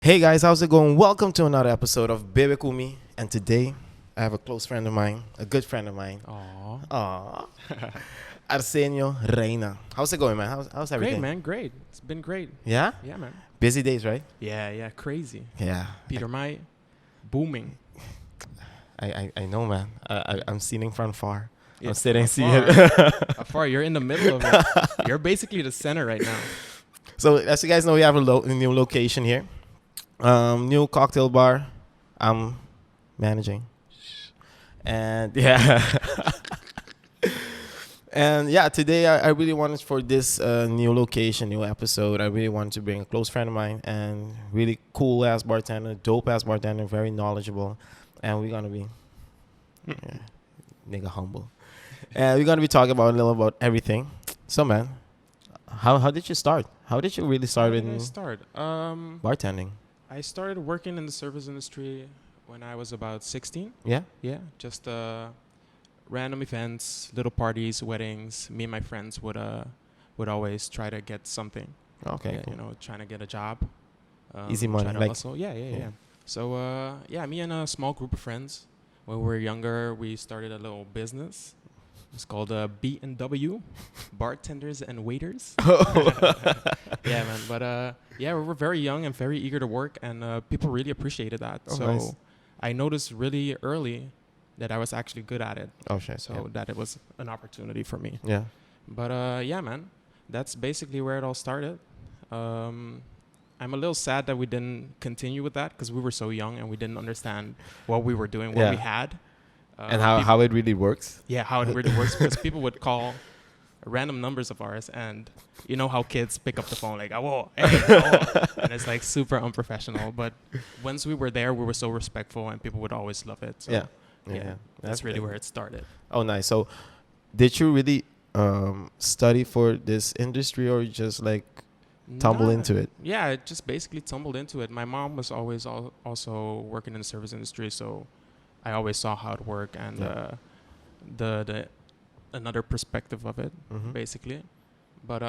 Hey guys, how's it going? Welcome to another episode of Bebe Kumi. And today, I have a close friend of mine, a good friend of mine. Aww. Aww. Arsenio Reina. How's it going, man? How's Great, everything? man. Great. It's been great. Yeah? Yeah, man. Busy days, right? Yeah. Crazy. Yeah. Pietermaai, booming. I know, man. I'm seeing from far. Yeah, I'm sitting, see afar. it. Afar, you're in the middle of it. You're basically the center right now. So, as you guys know, we have a new location here. New cocktail bar. I'm managing. And yeah. And yeah, today I really wanted for this new location, new episode. I really wanted to bring a close friend of mine and really cool ass bartender, dope ass bartender, very knowledgeable. And we're gonna be nigga humble. And we're gonna be talking about a little about everything. So man, how did you start? How did you really start How did I in start? bartending? I started working in the service industry when I was about 16. Yeah? Yeah, just random events, little parties, weddings. Me and my friends would always try to get something. Okay. Yeah, Cool. you know, trying to get a job. Easy money, Try to like- hustle. Yeah. yeah. So me and a small group of friends. When we were younger, we started a little business. It's called B&W, Bartenders and Waiters. Yeah, man. But yeah, we were very young and very eager to work, and people really appreciated that. Oh, So nice. I noticed really early that I was actually good at it. Oh shit. So that it was an opportunity for me. yeah. But yeah, man, that's basically where it all started. I'm a little sad that we didn't continue with that because we were so young and we didn't understand what we were doing, what we Yeah. had. And how it really works. Yeah, how it really works, because people would call random numbers of ours, and you know how kids pick up the phone like, oh, hey, oh, and it's like super unprofessional. But once we were there, we were so respectful, and people would always love it. So Yeah. that's really good. where it started. Oh, nice. So, did you really study for this industry, or you just like tumble Nah. into it? Yeah, I just basically tumbled into it. My mom was always also working in the service industry, so I always saw how it worked and Yeah. the another perspective of it, Mhm. basically. But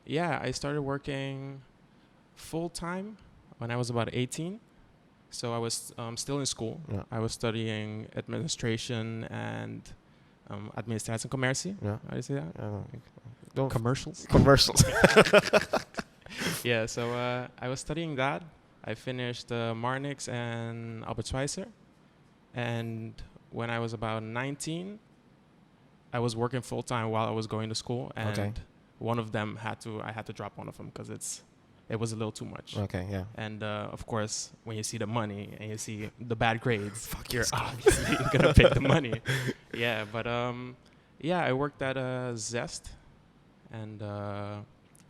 yeah, I started working full time when I was about 18. So I was still in school. Yeah. I was studying administration and administratie en commercie. Yeah. How do you say that? Don't Commercials. commercials. Yeah, so I was studying that. I finished Marnix and Albert Schweitzer. And when I was about 19, I was working full time while I was going to school. And Okay. one of them I had to drop one of them because it was a little too much. Okay. Yeah. And of course, when you see the money and you see the bad grades, Fuck you're this guy. obviously gonna pick the money. Yeah, but yeah, I worked at Zest, and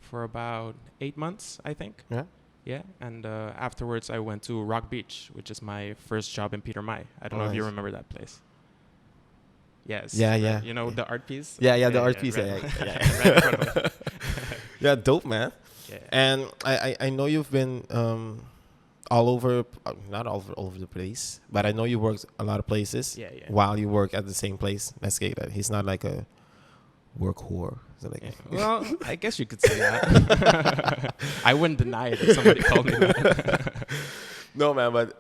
for about 8 months, I think. Yeah. Yeah, and afterwards I went to Rock Beach, which is my first job in Pietermaai. I don't Oh, know if you nice. remember that place. Yes. Yeah, right. yeah. You know the art piece? Yeah. The art piece. right. Yeah. Right in front of it. Yeah. Dope, man. Yeah. And I know you've been all over, not all over the place, but I know you worked a lot of places. Yeah. While you work at the same place. Let's get that. He's not like a work whore. So like, Yeah. Well, I guess you could say that. I wouldn't deny it if somebody called me that. No, man. But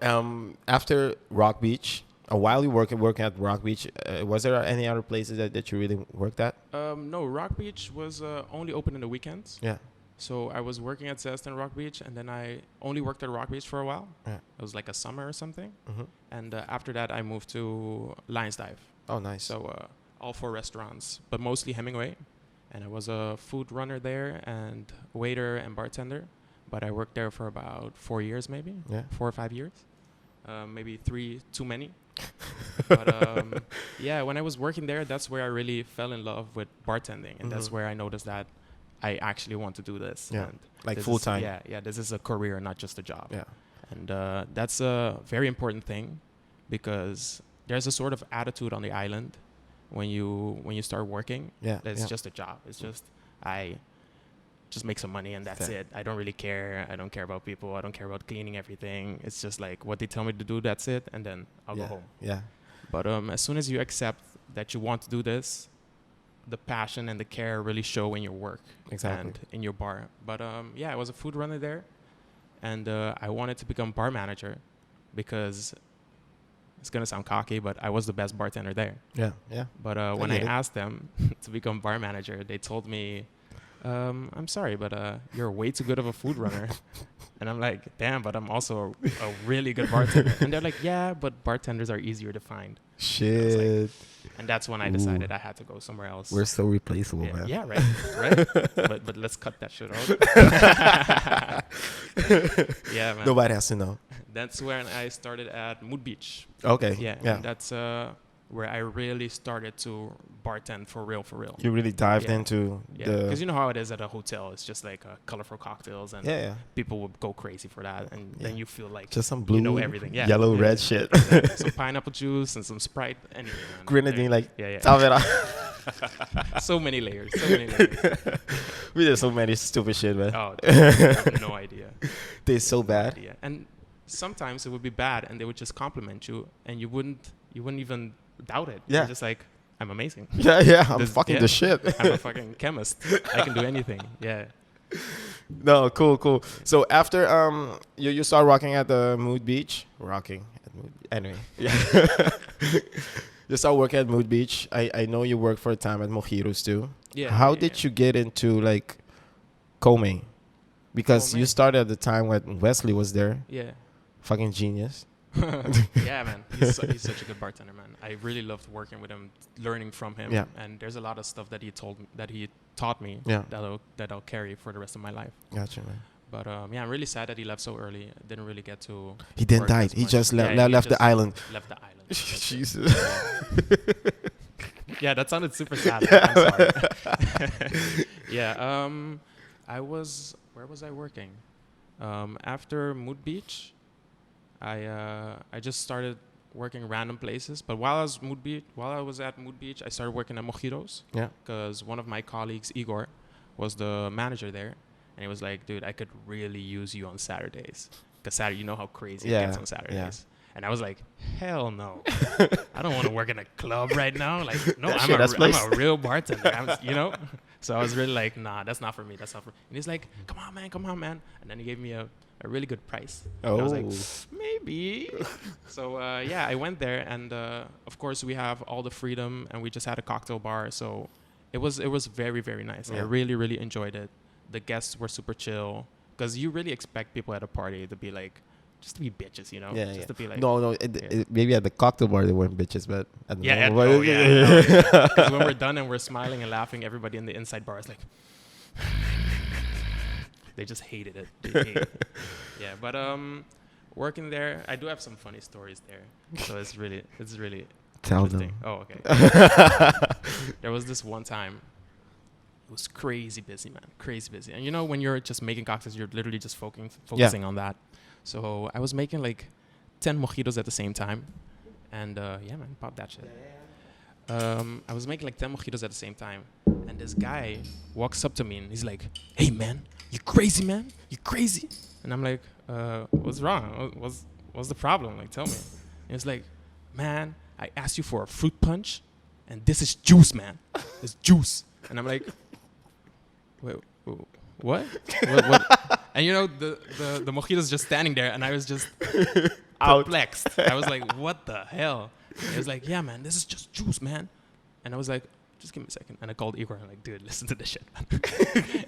after Rock Beach, while you working at Rock Beach, was there any other places that you really worked at? No, Rock Beach was only open in the weekends. Yeah. So I was working at Zest and Rock Beach, and then I only worked at Rock Beach for a while. Yeah. It was like a summer or something. Mm-hmm. And after that, I moved to Lions Dive. Oh, nice. So all 4 restaurants, but mostly Hemingway. And I was a food runner there and waiter and bartender. But I worked there for about 4 years, maybe. Yeah. 4 or 5 years. Maybe 3 too many. But yeah, when I was working there, that's where I really fell in love with bartending. And that's Mhm. where I noticed that I actually want to do this. Yeah. And Like this full is- time. Yeah, this is a career, not just a job. Yeah. And that's a very important thing because there's a sort of attitude on the island when you start working. Yeah. That it's yeah. just a job. It's just I just make some money and that's Okay. it. I don't really care. I don't care about people. I don't care about cleaning everything. It's just like what they tell me to do, that's it, and then I'll yeah. go home. Yeah. But as soon as you accept that you want to do this, the passion and the care really show in your work Exactly. and in your bar. But yeah, I was a food runner there, and I wanted to become bar manager because it's gonna sound cocky, but I was the best bartender there. Yeah, yeah. But when I asked them to become bar manager, they told me, I'm sorry, but you're way too good of a food runner. And I'm like, damn, but I'm also a really good bartender. And they're like, yeah, but bartenders are easier to find. Shit. And that's when I decided I had to go somewhere else. We're so replaceable, man. Yeah, right, right. but let's cut that shit out. Yeah, man. Nobody has to know. That's when I started at Mood Beach. Okay. Yeah, Yeah. and that's where I really started to bartend for real. You really dived into the... Because you know how it is at a hotel. It's just like colorful cocktails, and people would go crazy for that. And then you feel like just some blue, you know everything. Yeah, yellow, red shit. Some pineapple juice and some Sprite. Anything, man. Grenadine, like, yeah. So many layers. We did so many stupid shit, man. Oh, dude, I have no idea. They're so bad. Idea. And sometimes it would be bad, and they would just compliment you, and you wouldn't even doubt it. Yeah. You're just like, I'm amazing. Yeah. I'm fucking the shit. I'm a fucking chemist. I can do anything. Yeah. No, cool. So after you start rocking at the Mood Beach. Anyway. Yeah. You start working at Mood Beach. I know you worked for a time at Mojitos too. Yeah. How did you get into like Kome? Because you started at the time when Wesley was there. Yeah. Fucking genius. Yeah, man. He's such a good bartender, man. I really loved working with him, learning from him. Yeah. And there's a lot of stuff that he taught me that I'll carry for the rest of my life. Gotcha, man. But I'm really sad that he left so early. I didn't really get to. He didn't die. He just left the island. Left the island. Jesus. Yeah, that sounded super sad. I'm sorry. Yeah. Where was I working? After Mood Beach, I just started working random places. But while I was at Mood Beach, I started working at Mojitos. Yeah. Because one of my colleagues, Igor, was the manager there. And he was like, dude, I could really use you on Saturdays. Because Saturday, you know how crazy it gets on Saturdays. Yeah. And I was like, hell no. I don't want to work in a club right now. Like, no, I'm a real bartender, So I was really like, nah, that's not for me. And he's like, come on, man. And then he gave me a really good price. And I was like, maybe. So, I went there. And, of course, we have all the freedom. And we just had a cocktail bar. So it was very, very nice. Yeah. I really, really enjoyed it. The guests were super chill. Because you really expect people at a party to be like, just to be bitches, to be like... No, maybe at the cocktail bar they weren't bitches, but... Because when we're done and we're smiling and laughing, everybody in the inside bar is like... They just hated it. They hated it. Yeah, but working there, I do have some funny stories there. So it's really Tell them. Oh, okay. There was this one time. It was crazy busy, man. Crazy busy. And when you're just making cocktails, you're literally just focusing on that. So I was making like 10 mojitos at the same time. And man, pop that shit. I was making like 10 mojitos at the same time. And this guy walks up to me and he's like, hey, man, you crazy, man? You crazy? And I'm like, what's wrong? What's the problem? Like, tell me. And he's like, man, I asked you for a fruit punch. And this is juice, man. It's juice. And I'm like, wait, what? And the mojito's just standing there, and I was just perplexed. I was like, what the hell? And he was like, yeah, man, this is just juice, man. And I was like, just give me a second. And I called Igor, and I'm like, dude, listen to this shit.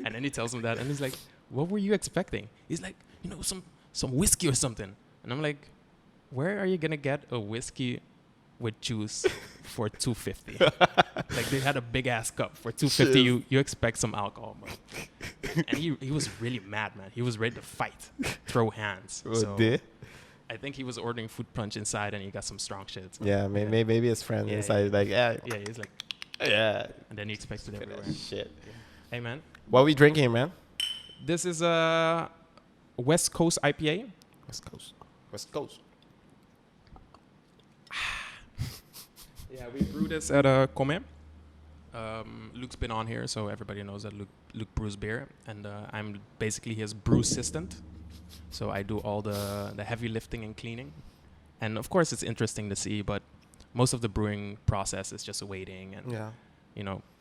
And then he tells him that, and he's like, what were you expecting? He's like, some whiskey or something. And I'm like, where are you gonna get a whiskey with juice for $2.50? Like, they had a big ass cup for $2.50. You expect some alcohol, bro. And he was really mad, man. He was ready to fight, throw hands. I think he was ordering fruit punch inside, and he got some strong shit. So yeah, maybe his friend inside like, he's like, and then he expects it everywhere. Shit. Yeah. Hey, man. What are we drinking, man? This is a West Coast IPA. West Coast. Yeah, we brew this at Kome. Luke's been on here, so everybody knows that Luke brews beer, and I'm basically his brew assistant. So I do all the heavy lifting and cleaning. And of course, it's interesting to see, but most of the brewing process is just waiting and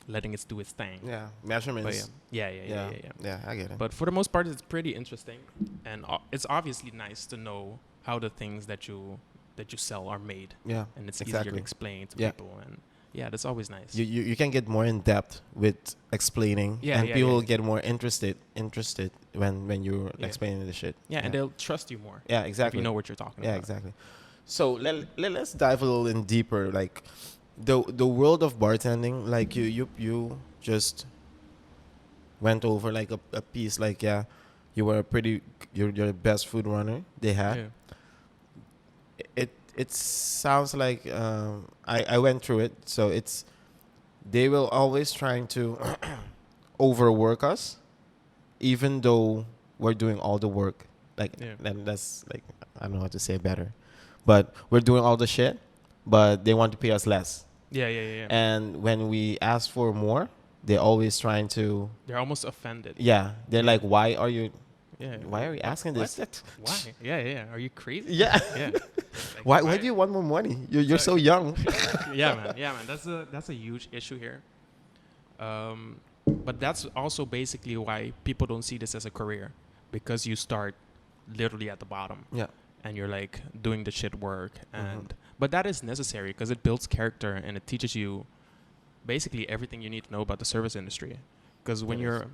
letting it do its thing. Yeah, But measurements. yeah. I get it. But for the most part, it's pretty interesting, and it's obviously nice to know how the things that you sell are made, Yeah, and it's easier to exactly. explain to Yeah. people, and yeah, that's always nice. You can get more in depth with explaining, and people get more interested when you're explaining the shit. Yeah, and they'll trust you more. Yeah, If exactly. you know what you're talking about. Yeah, exactly. So let's dive a little in deeper, like the world of bartending. Like you just went over like a piece, like you were you're the best food runner they had. Yeah. It sounds like I went through it, so they will always trying to overwork us, even though we're doing all the work. Like, and that's like, I don't know how to say it better, but we're doing all the shit, but they want to pay us less. Yeah. And when we ask for more, they're always trying to. They're almost offended. Yeah, they're like, why are you? Yeah. Why are you asking this? Why? Yeah. Are you crazy? Yeah. Yeah. Like, why do you want more money? You're so young. Yeah, man. That's a huge issue here. But that's also basically why people don't see this as a career, because you start literally at the bottom. Yeah. And you're like doing the shit work, and but that is necessary because it builds character and it teaches you basically everything you need to know about the service industry. Because when you're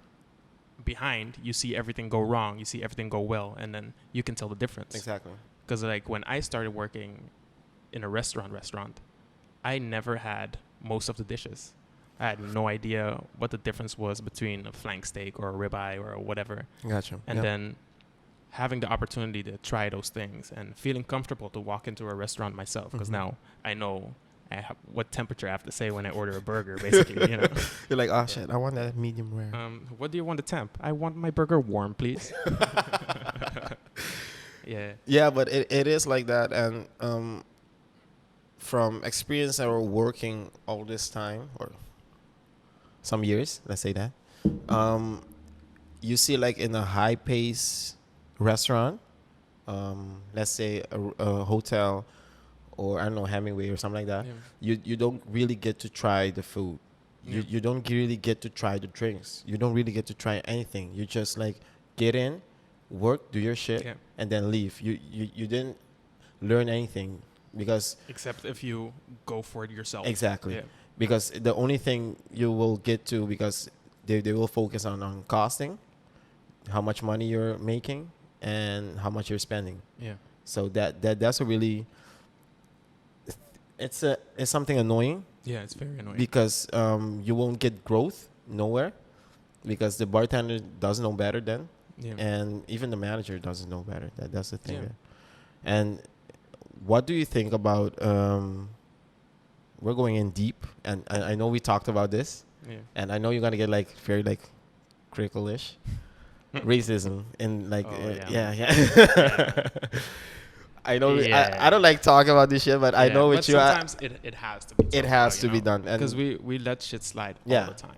behind, you see everything go wrong, you see everything go well, and then you can tell the difference. Exactly. Because like when I started working in a restaurant, I never had most of the dishes. I had no idea what the difference was between a flank steak or a ribeye or whatever. Gotcha. And then having the opportunity to try those things and feeling comfortable to walk into a restaurant myself, because now I know what temperature I have to say when I order a burger, basically, you know. You're like, oh shit, I want that medium rare. What do you want the temp? I want my burger warm, please. Yeah, but it is like that, and from experience that we're working all this time, or some years, let's say that, you see like in a high pace restaurant, let's say a hotel, or I don't know, Hemingway or something like that, you don't really get to try the food. You don't really get to try the drinks. You don't really get to try anything. You just like get in, work, do your shit, and then leave. You didn't learn anything, because except if you go for it yourself. Exactly. Because the only thing you will get to, because they will focus on costing, how much money you're making and how much you're spending. So that's a really, it's something annoying. Yeah, it's very annoying. Because you won't get growth nowhere, because the bartender doesn't know better then. And even the manager doesn't know better. That's the thing. And what do you think about we're going in deep, and I know we talked about this, and I know you're gonna get like very like critical-ish racism in like I know I don't like talking about this shit, but I know with you sometimes it has to be it has to be done, because we let shit slide all the time.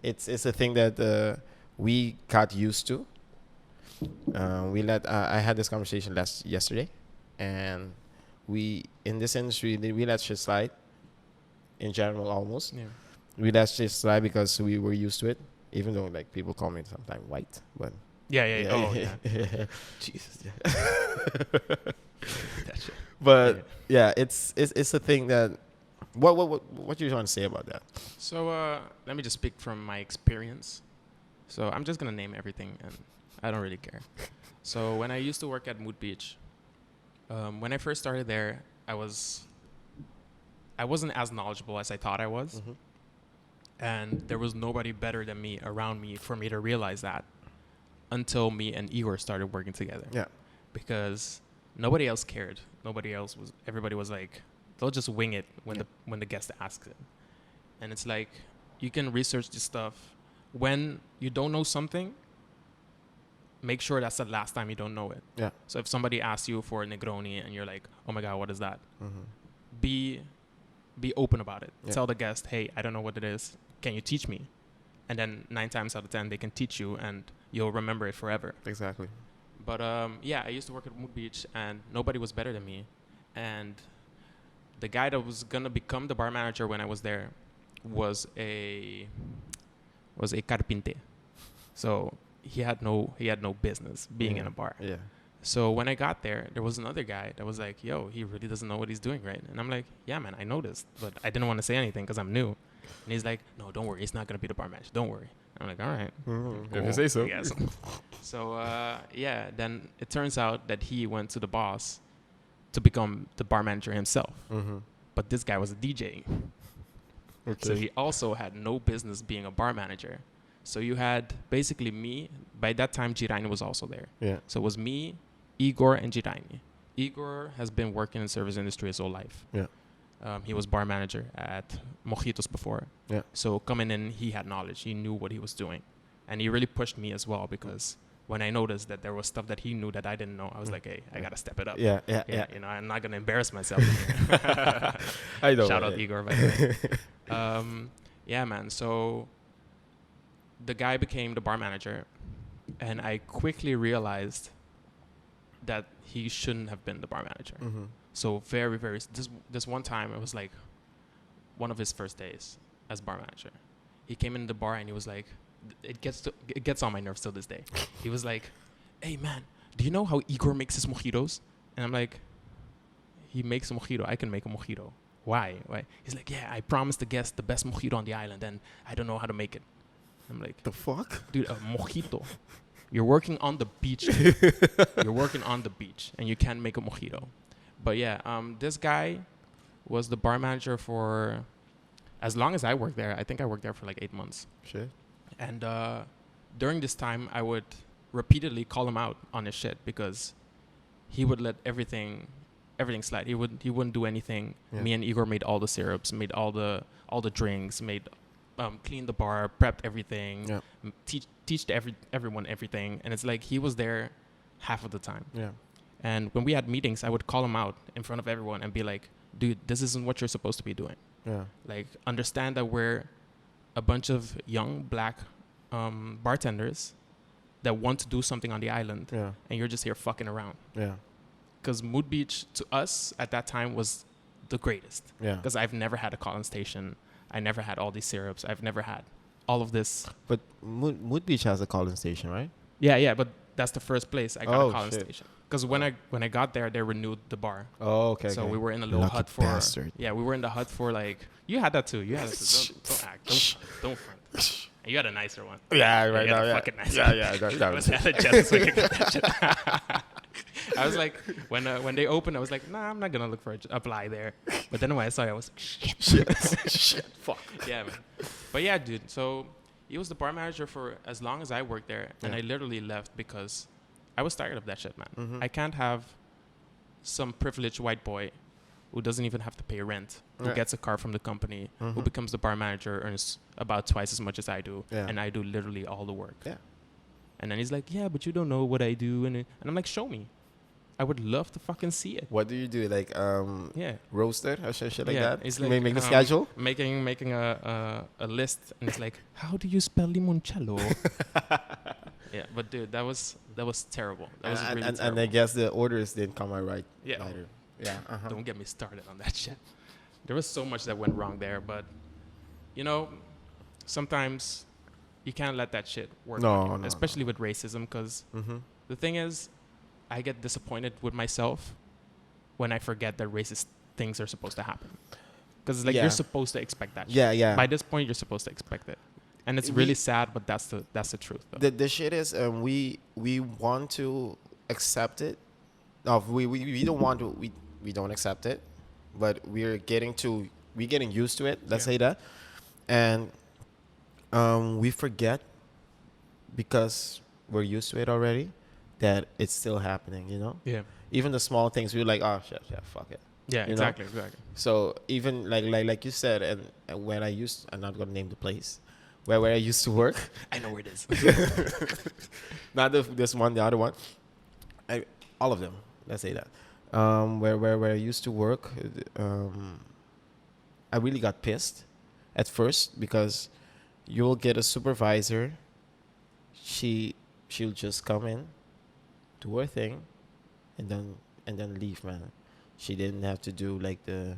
It's a thing that we got used to. I had this conversation yesterday, and we in this industry we let shit slide in general. Almost we let shit slide because we were used to it, even though like people call me sometimes white, but Jesus. But it's a thing that what you trying to say about that? So let me just speak from my experience. So I'm just gonna name everything, and I don't really care. So when I used to work at Mood Beach, when I first started there, I wasn't as knowledgeable as I thought I was, and there was nobody better than me around me for me to realize that, until me and Igor started working together. Because nobody else cared. Everybody was like, they'll just wing it when the guest asks it. And it's like, you can research this stuff. When you don't know something, make sure that's the last time you don't know it. So if somebody asks you for a Negroni and you're like, oh my God, what is that? Be open about it. Tell the guest, hey, I don't know what it is. Can you teach me? And then 9 times out of 10, they can teach you and you'll remember it forever. Exactly. But I used to work at Mood Beach, and nobody was better than me. And the guy that was going to become the bar manager when I was there was a carpinte. So he had no business being in a bar. Yeah. So when I got there was another guy that was like, yo, he really doesn't know what he's doing, right? And I'm like, yeah, man, I noticed, but I didn't want to say anything because I'm new. And he's like, no, don't worry, he's not gonna be the bar manager, don't worry. I'm like, all right, If you say so. Yes. So yeah, then it turns out that he went to the boss to become the bar manager himself. But this guy was a DJ. Okay. So he also had no business being a bar manager. So you had basically me. By that time, Giraini was also there. Yeah. So it was me, Igor, and Giraini. Igor has been working in the service industry his whole life. Yeah. He was bar manager at Mojitos before. Yeah. So coming in, he had knowledge. He knew what he was doing. And he really pushed me as well because when I noticed that there was stuff that he knew that I didn't know, I was like, hey, I got to step it up. Yeah. You know, I'm not going to embarrass myself. I know. Shout out Igor, by the way. Yeah, man. So the guy became the bar manager, and I quickly realized that he shouldn't have been the bar manager. So very, very, this one time, it was like one of his first days as bar manager. He came in the bar and he was like, it gets on my nerves till this day. He was like, hey man, do you know how Igor makes his mojitos? And I'm like, he makes a mojito, I can make a mojito. Why? He's like, yeah, I promised the guest the best mojito on the island and I don't know how to make it. I'm like, the fuck? Dude, a mojito. You're working on the beach. Dude. You're working on the beach and you can't make a mojito. But yeah, this guy was the bar manager for as long as I worked there. I think I worked there for like 8 months. Shit. And during this time, I would repeatedly call him out on his shit because he would let everything slide. He wouldn't do anything. Yeah. Me and Igor made all the syrups, made all the drinks, made cleaned the bar, prepped everything, yeah. teach everyone everything. And it's like he was there half of the time. Yeah. And when we had meetings, I would call him out in front of everyone and be like, dude, this isn't what you're supposed to be doing. Yeah. Like, understand that we're a bunch of young black bartenders that want to do something on the island, yeah. and you're just here fucking around. Yeah. Because Mood Beach to us at that time was the greatest. Yeah. Because I've never had a cotton station. I never had all these syrups. I've never had all of this. But Mood Beach has a calling station, right? Yeah. But that's the first place I got a calling shit. station. Because when I got there, they renewed the bar. Oh, okay. So okay. we were in a little Lucky hut for. bastard. Yeah, we were in the hut for like. You had that too. You had that too. Don't act. Don't front. And you had a nicer one. Yeah, right now. Yeah, fucking nicer. Yeah. I was like, when they opened, I was like, nah, I'm not gonna look for a fly there. But then when I saw it, I was like, shit, fuck. Yeah, man. But yeah, dude. So he was the bar manager for as long as I worked there, and I literally left because I was tired of that shit, man. Mm-hmm. I can't have some privileged white boy who doesn't even have to pay rent, who gets a car from the company, who becomes the bar manager, earns about twice as much as I do, and I do literally all the work. Yeah. And then he's like, yeah, but you don't know what I do. And I'm like, show me. I would love to fucking see it. What do you do? Like, roasted or shit like that? It's like make a schedule? Making a list. And it's like, how do you spell limoncello? Yeah, but dude, that was terrible. That was really terrible. And I guess the orders didn't come out right. Yeah. Either. Yeah. Uh-huh. Don't get me started on that shit. There was so much that went wrong there, but you know, sometimes you can't let that shit work on you, especially with racism, because the thing is, I get disappointed with myself when I forget that racist things are supposed to happen. Because like you're supposed to expect that shit. Yeah. By this point, you're supposed to expect it. And it's really sad, but that's the truth, though. The shit is, we want to accept it. No, we don't want to. We don't accept it, but we're getting used to it. Let's say that, and we forget because we're used to it already that it's still happening. You know. Yeah. Even the small things, we're like, oh shit, fuck it. Yeah, exactly. So even like you said, and when I'm not gonna name the place. Where I used to work. I know where it is. Not this one, the other one. All of them. Let's say that. Where I used to work, I really got pissed at first because you'll get a supervisor. She'll just come in, do her thing, and then leave, man. She didn't have to do like the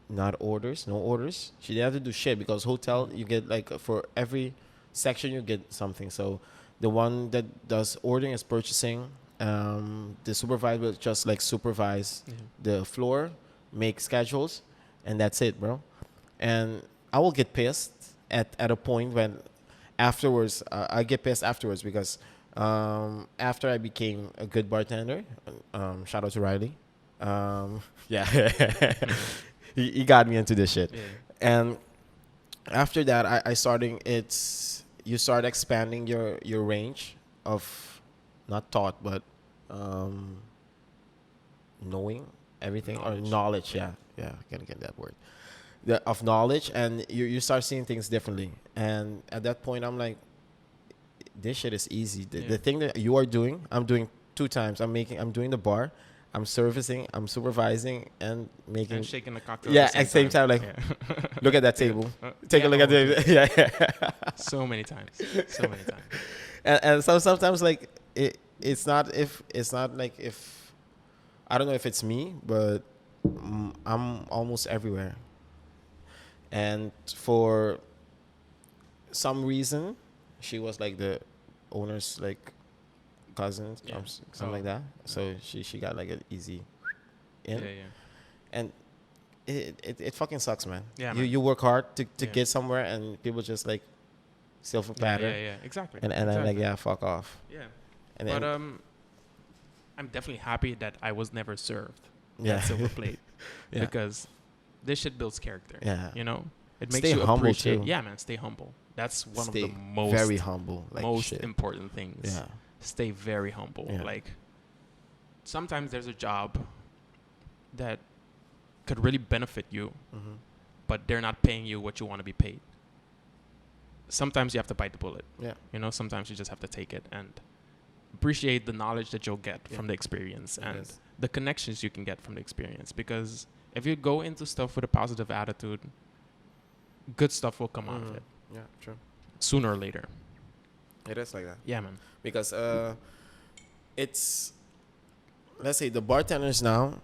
not orders, no orders. She didn't have to do shit because hotel you get like for every section you get something. So the one that does ordering is purchasing. The supervisor will just like supervise Yeah. the floor, make schedules, and that's it, bro. And I will get pissed at a point when afterwards I get pissed afterwards because after I became a good bartender, shout out to Riley. Yeah, he got me into this shit. Yeah. And after that, I starting you start expanding your range of not thought but knowing everything or knowledge. Yeah, I can get that word. Of knowledge, and you start seeing things differently. And at that point, I'm like, this shit is easy. The thing that you are doing, I'm doing 2 times. I'm doing the bar, I'm servicing, I'm supervising, and making And shaking the cocktail. yeah, at the same time. Like, look at that table. Take a look at the yeah. So many times. So many times. And so sometimes like it's not like if I don't know if it's me, but I'm almost everywhere. And for some reason, she was like the owner's like cousin, Yeah. something like that. So she got like an easy in. Yeah. And it fucking sucks, man. Yeah, you man. you work hard to Yeah. get somewhere, and people just like silver Yeah, platter. yeah, exactly. And I'm like, yeah, fuck off. Yeah. And But then, I'm definitely happy that I was never served yeah, that silver plate yeah, because this shit builds character. yeah. You know, it Stay makes you humble, appreciate. too. Yeah, man, stay humble. That's one Stay of the most very humble, like most shit. important things. Yeah, Stay very humble. Yeah. Like sometimes there's a job that could really benefit you, but they're not paying you what you want to be paid. Sometimes you have to bite the bullet. yeah, You know, sometimes you just have to take it and appreciate the knowledge that you'll get Yeah. from the experience and Yes. the connections you can get from the experience. Because if you go into stuff with a positive attitude, good stuff will come out of it Yeah, true. sooner or later. It is like that Yeah, man. because it's, let's say the bartenders now,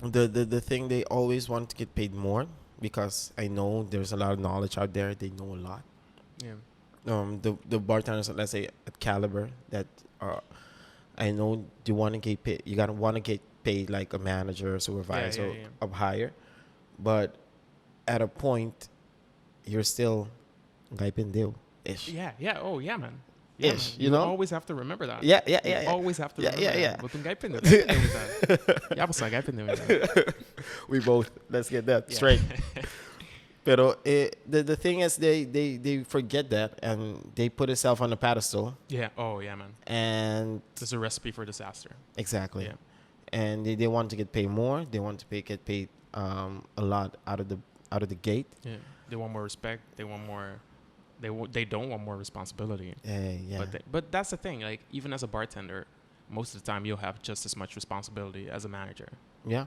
the thing they always want to get paid more because I know there's a lot of knowledge out there. They know a lot. Yeah. The bartenders, let's say at Caliber, that are, I know they want to get paid. You gotta want to get paid like a manager, supervisor, yeah. up higher, but at a point, you're still gaipendeu ish. Yeah, yeah. Oh, yeah, man. Ish, man. you know? always have to remember that. Yeah. You always have to Yeah, remember yeah. that. But kung gaipin din. Yeah, basta gaipin din. We both, let's get that Yeah. straight. Pero the thing is, they forget that and they put itself on a pedestal. Yeah. Oh, yeah, man. And This is a recipe for disaster. exactly. Yeah. And they want to get paid more. They want to get paid a lot out of the gate. Yeah. They want more respect. They want more. They don't want more responsibility. Yeah. But that's the thing. Like even as a bartender, most of the time you'll have just as much responsibility as a manager. Yeah.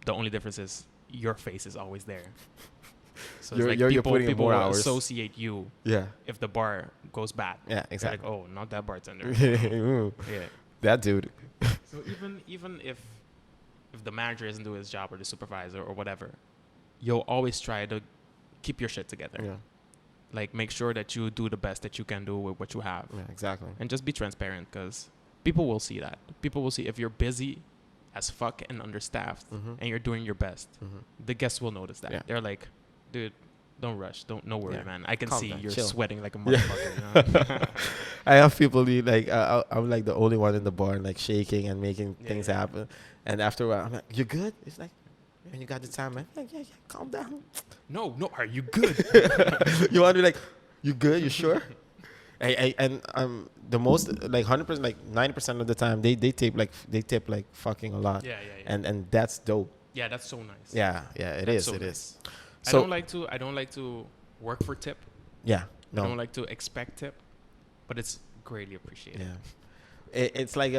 The only difference is your face is always there. So You're- it's like you're putting in people more will hours. associate you Yeah. if the bar goes bad. Yeah. They're Exactly. like, oh, not that bartender. Ooh, Yeah. that dude. So even if the manager isn't doing his job or the supervisor or whatever, you'll always try to keep your shit together. Yeah. Like make sure that you do the best that you can do with what you have. Yeah. Exactly. And just be transparent because people will see that. People will see if you're busy as fuck and understaffed and you're doing your best. The guests will notice that. Yeah. They're like, dude, don't rush. No worry, Yeah. man. I can Calm see down, you're chill." sweating like a Yeah. motherfucker. You know? I have people like I'm like the only one in the bar like shaking and making things yeah. happen. And after a while, I'm like, "You good?" It's like, "When you got the time, man." I'm like, yeah, calm down. No, are you good? You want to be like, "You good? You sure?" And the most like 100%, like 90% of the time they tip like fucking a lot. Yeah. And that's dope. Yeah, that's so nice. Yeah, it That's is. so It nice. is. I So don't like to work for tip. yeah, I don't no, like to expect tip, but it's greatly appreciated. yeah. It's like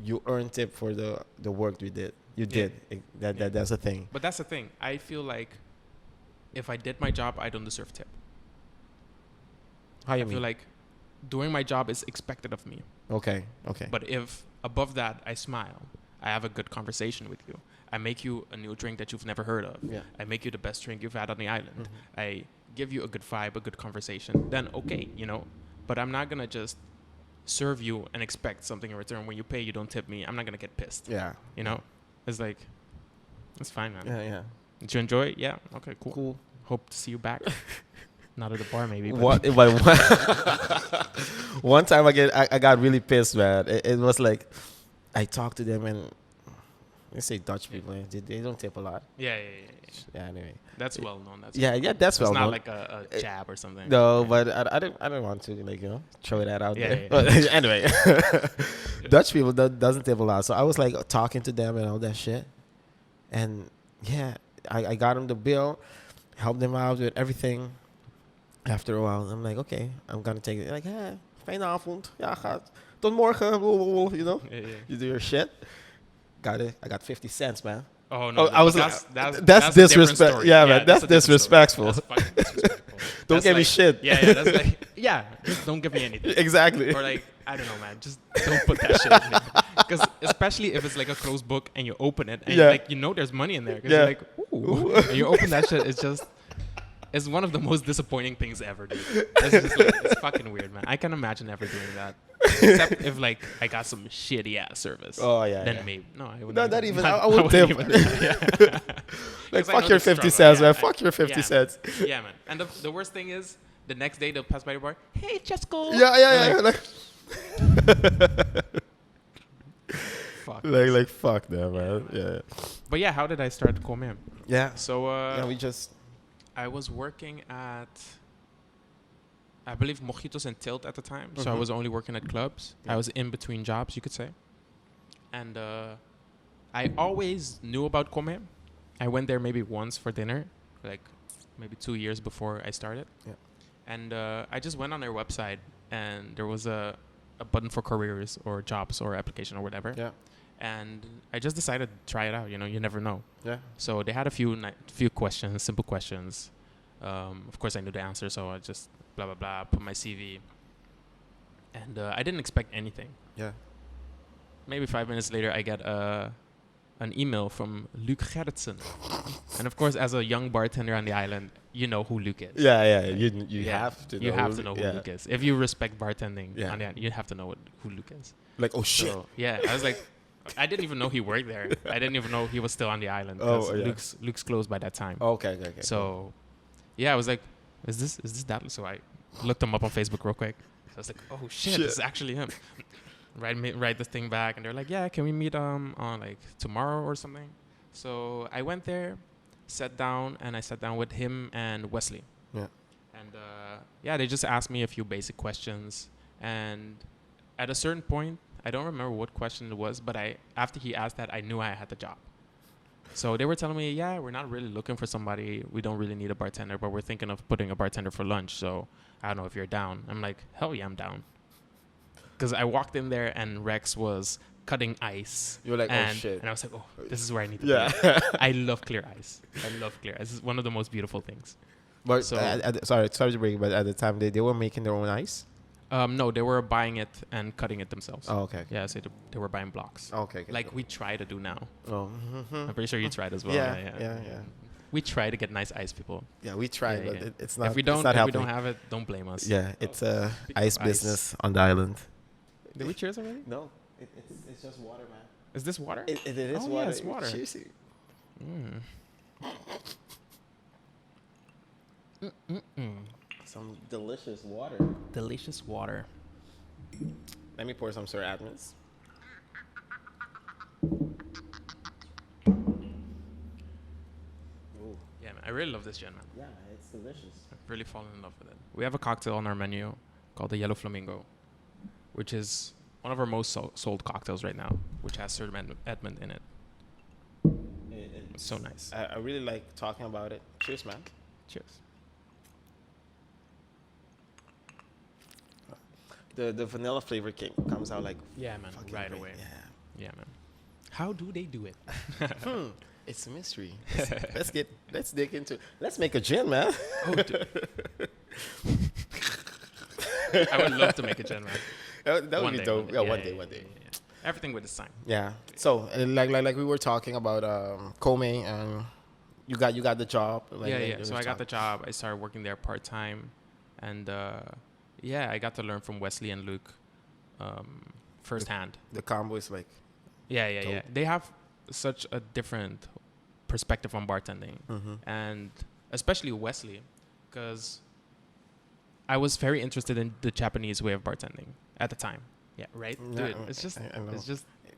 you earn tip for the work you did. You Yeah. did. That's a thing. But that's the thing. I feel like if I did my job, I don't deserve tip. How you I mean? feel like doing my job is expected of me. Okay. But if above that I smile, I have a good conversation with you. I make you a new drink that you've never heard of. Yeah. I make you the best drink you've had on the island. Mm-hmm. I give you a good vibe, a good conversation. Then okay, But I'm not gonna just serve you and expect something in return. When you pay, you don't tip me. I'm not gonna get pissed. Yeah. It's like, it's fine, man. Yeah. Did you enjoy it? Yeah. Okay. Cool. Hope to see you back. Not at the bar, maybe. What? One time I got really pissed, man. It was like I talked to them and they say Dutch people, they don't tip a lot. Yeah. Yeah. Anyway, that's well known. That's that's well known. It's not like a jab or something. No, but I don't want to throw that out there. Yeah. But anyway, Dutch people doesn't tip a lot. So I was like talking to them and all that shit, and I got them the bill, helped them out with everything. After a while, I'm like, okay, I'm gonna take it. Like, fijne avond. Ja, gaat. Tot morgen. Yeah. You do your shit. Got it. I got 50 cents, man. Oh no! I was that's disrespect. Yeah, man, that's disrespectful. That's fucking disrespectful. Don't give me shit. Yeah. That's like, just don't give me anything. Exactly. Or like, I don't know, man. Just don't put that shit in there. Because especially if it's like a closed book and you open it and there's money in there. Because you're like, ooh. And you open that shit, it's one of the most disappointing things ever, dude. It's fucking weird, man. I can't imagine ever doing that. Except if like I got some shitty ass service. Oh yeah. Then maybe I wouldn't. No, not even. I would tip. Like fuck your 50 cents, man. Fuck your 50 cents. Yeah, man. And the worst thing is the next day they'll pass by your bar. Hey, just go. Yeah. Fuck. Like fuck that, man. Yeah. But yeah, how did I start Comem? Yeah. So I was working at, I believe, Mojitos and Tilt at the time. So I was only working at clubs. I was in between jobs, you could say. And I always knew about Comem. I went there maybe once for dinner, like maybe 2 years before I started. Yeah. And I just went on their website and there was a button for careers or jobs or application or whatever. Yeah. And I just decided to try it out. You never know. Yeah. So they had a few questions, simple questions. Of course, I knew the answer, so I just blah blah blah put my CV. And I didn't expect anything. Yeah. Maybe 5 minutes later, I get an email from Luc Gerritsen. And of course, as a young bartender on the island, you know who Luc is. Yeah. You have to know. You have to know who Luc is. If you respect bartending on the island, you have to know who Luc is. Like, oh shit. So, I was like, I didn't even know he worked there. I didn't even know he was still on the island. Luke's closed by that time. Okay. So, I was like, is this that? So I looked him up on Facebook real quick. So I was like, oh shit, this is actually him. Write the thing back, and they're like, yeah, can we meet on like tomorrow or something? So I went there, sat down with him and Wesley. Yeah. And they just asked me a few basic questions, and at a certain point, I don't remember what question it was, but after he asked that, I knew I had the job. So they were telling me, we're not really looking for somebody. We don't really need a bartender, but we're thinking of putting a bartender for lunch. So I don't know if you're down. I'm like, hell yeah, I'm down. Because I walked in there and Rex was cutting ice. You were like, oh shit. And I was like, oh, this is where I need to be. I love clear ice. This is one of the most beautiful things. But sorry to break, but at the time they were making their own ice? No, they were buying it and cutting it themselves. Oh, okay. Yeah, so they were buying blocks. Okay. Like we try to do now. Oh. I'm pretty sure you tried as well. Yeah. We try to get nice ice, people. Yeah, we try, but it's not. If we don't have it, don't blame us. Yeah, it's a ice business on the island. Did we cheers already? No, it's just water, man. Is this water? It is water. Yeah, it's water. Cheersy. Some delicious water. Delicious water. Let me pour some Sir Adams. Yeah, man, I really love this gin, man. Yeah, it's delicious. I've really fallen in love with it. We have a cocktail on our menu called the Yellow Flamingo, which is one of our most sold cocktails right now, which has Sir Edmund in it. It's so nice. I really like talking about it. Cheers, man. Cheers. The vanilla flavor comes out like man, right away. Yeah, man. How do they do it? It's a mystery. Let's dig into. Let's make a gin, man. Oh, dude. I would love to make a gin, man. That would be dope. One day. One day. Everything with its time. Yeah. So like we were talking about Kome, and you got the job. So I got the job. I started working there part-time, and I got to learn from Wesley and Luke firsthand. The combo is like Yeah. They have such a different perspective on bartending, and especially Wesley, because I was very interested in the Japanese way of bartending at the time. Yeah, right, dude. It's just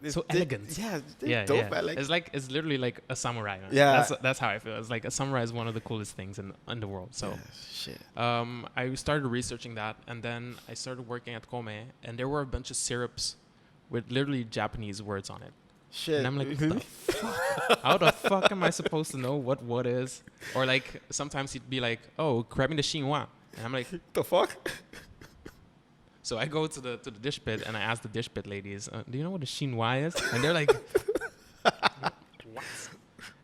so elegant. Dope. It's literally like a samurai. Man. Yeah, that's how I feel. It's like a samurai is one of the coolest things in the world. So, shit. I started researching that, and then I started working at Kome, and there were a bunch of syrups with literally Japanese words on it. Shit. And I'm like, what the fuck? How the fuck am I supposed to know what is? Or like sometimes he'd be like, oh, grab me the chinois, and I'm like, the fuck. So I go to the dish pit and I ask the dish pit ladies, do you know what a chinois is? And they're like, what?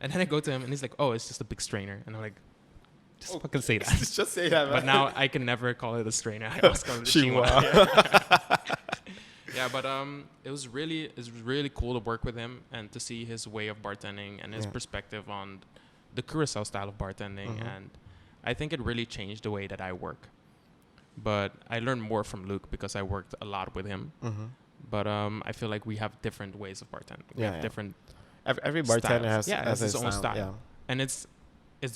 And then I go to him and he's like, oh, it's just a big strainer. And I'm like, just fucking say that. Just say that, man. But now I can never call it a strainer. I always call it a chinois. Yeah, but it was really cool to work with him and to see his way of bartending and his perspective on the Curacao style of bartending. And I think it really changed the way that I work. But I learned more from Luke because I worked a lot with him. But I feel like we have different ways of bartending. We have different every bartender has his own style. Yeah. And it's